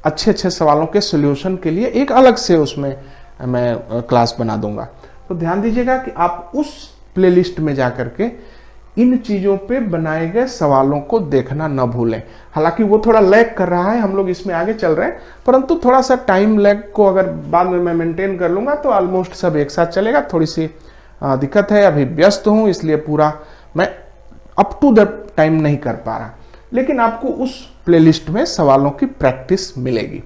अच्छे अच्छे सवालों के सॉल्यूशन के लिए एक अलग से उसमें मैं क्लास बना दूंगा। तो ध्यान दीजिएगा कि आप उस प्लेलिस्ट में जा करके इन चीज़ों पे बनाए गए सवालों को देखना न भूलें। हालांकि वो थोड़ा लैग कर रहा है, हम लोग इसमें आगे चल रहे हैं, परंतु थोड़ा सा टाइम लैग को अगर बाद में मैं मेंटेन कर लूँगा तो ऑलमोस्ट सब एक साथ चलेगा। थोड़ी सी दिक्कत है, अभी व्यस्त हूँ, इसलिए पूरा मैं अप टू द टाइम नहीं कर पा रहा, लेकिन आपको उस प्लेलिस्ट में सवालों की प्रैक्टिस मिलेगी।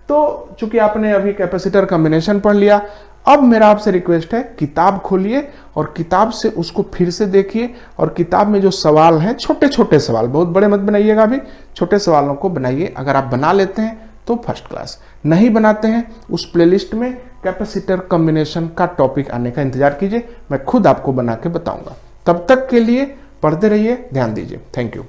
तो चूंकि आपने अभी कैपेसिटर कॉम्बिनेशन पढ़ लिया, अब मेरा आपसे रिक्वेस्ट है किताब खोलिए और किताब से उसको फिर से देखिए, और किताब में जो सवाल हैं छोटे छोटे सवाल, बहुत बड़े मत बनाइएगा, अभी छोटे सवालों को बनाइए। अगर आप बना लेते हैं तो फर्स्ट क्लास, नहीं बनाते हैं उस प्लेलिस्ट में कैपेसिटर कॉम्बिनेशन का टॉपिक आने का इंतजार कीजिए, मैं खुद आपको बना के बताऊंगा। तब तक के लिए पढ़ते रहिए, ध्यान दीजिए। Thank you.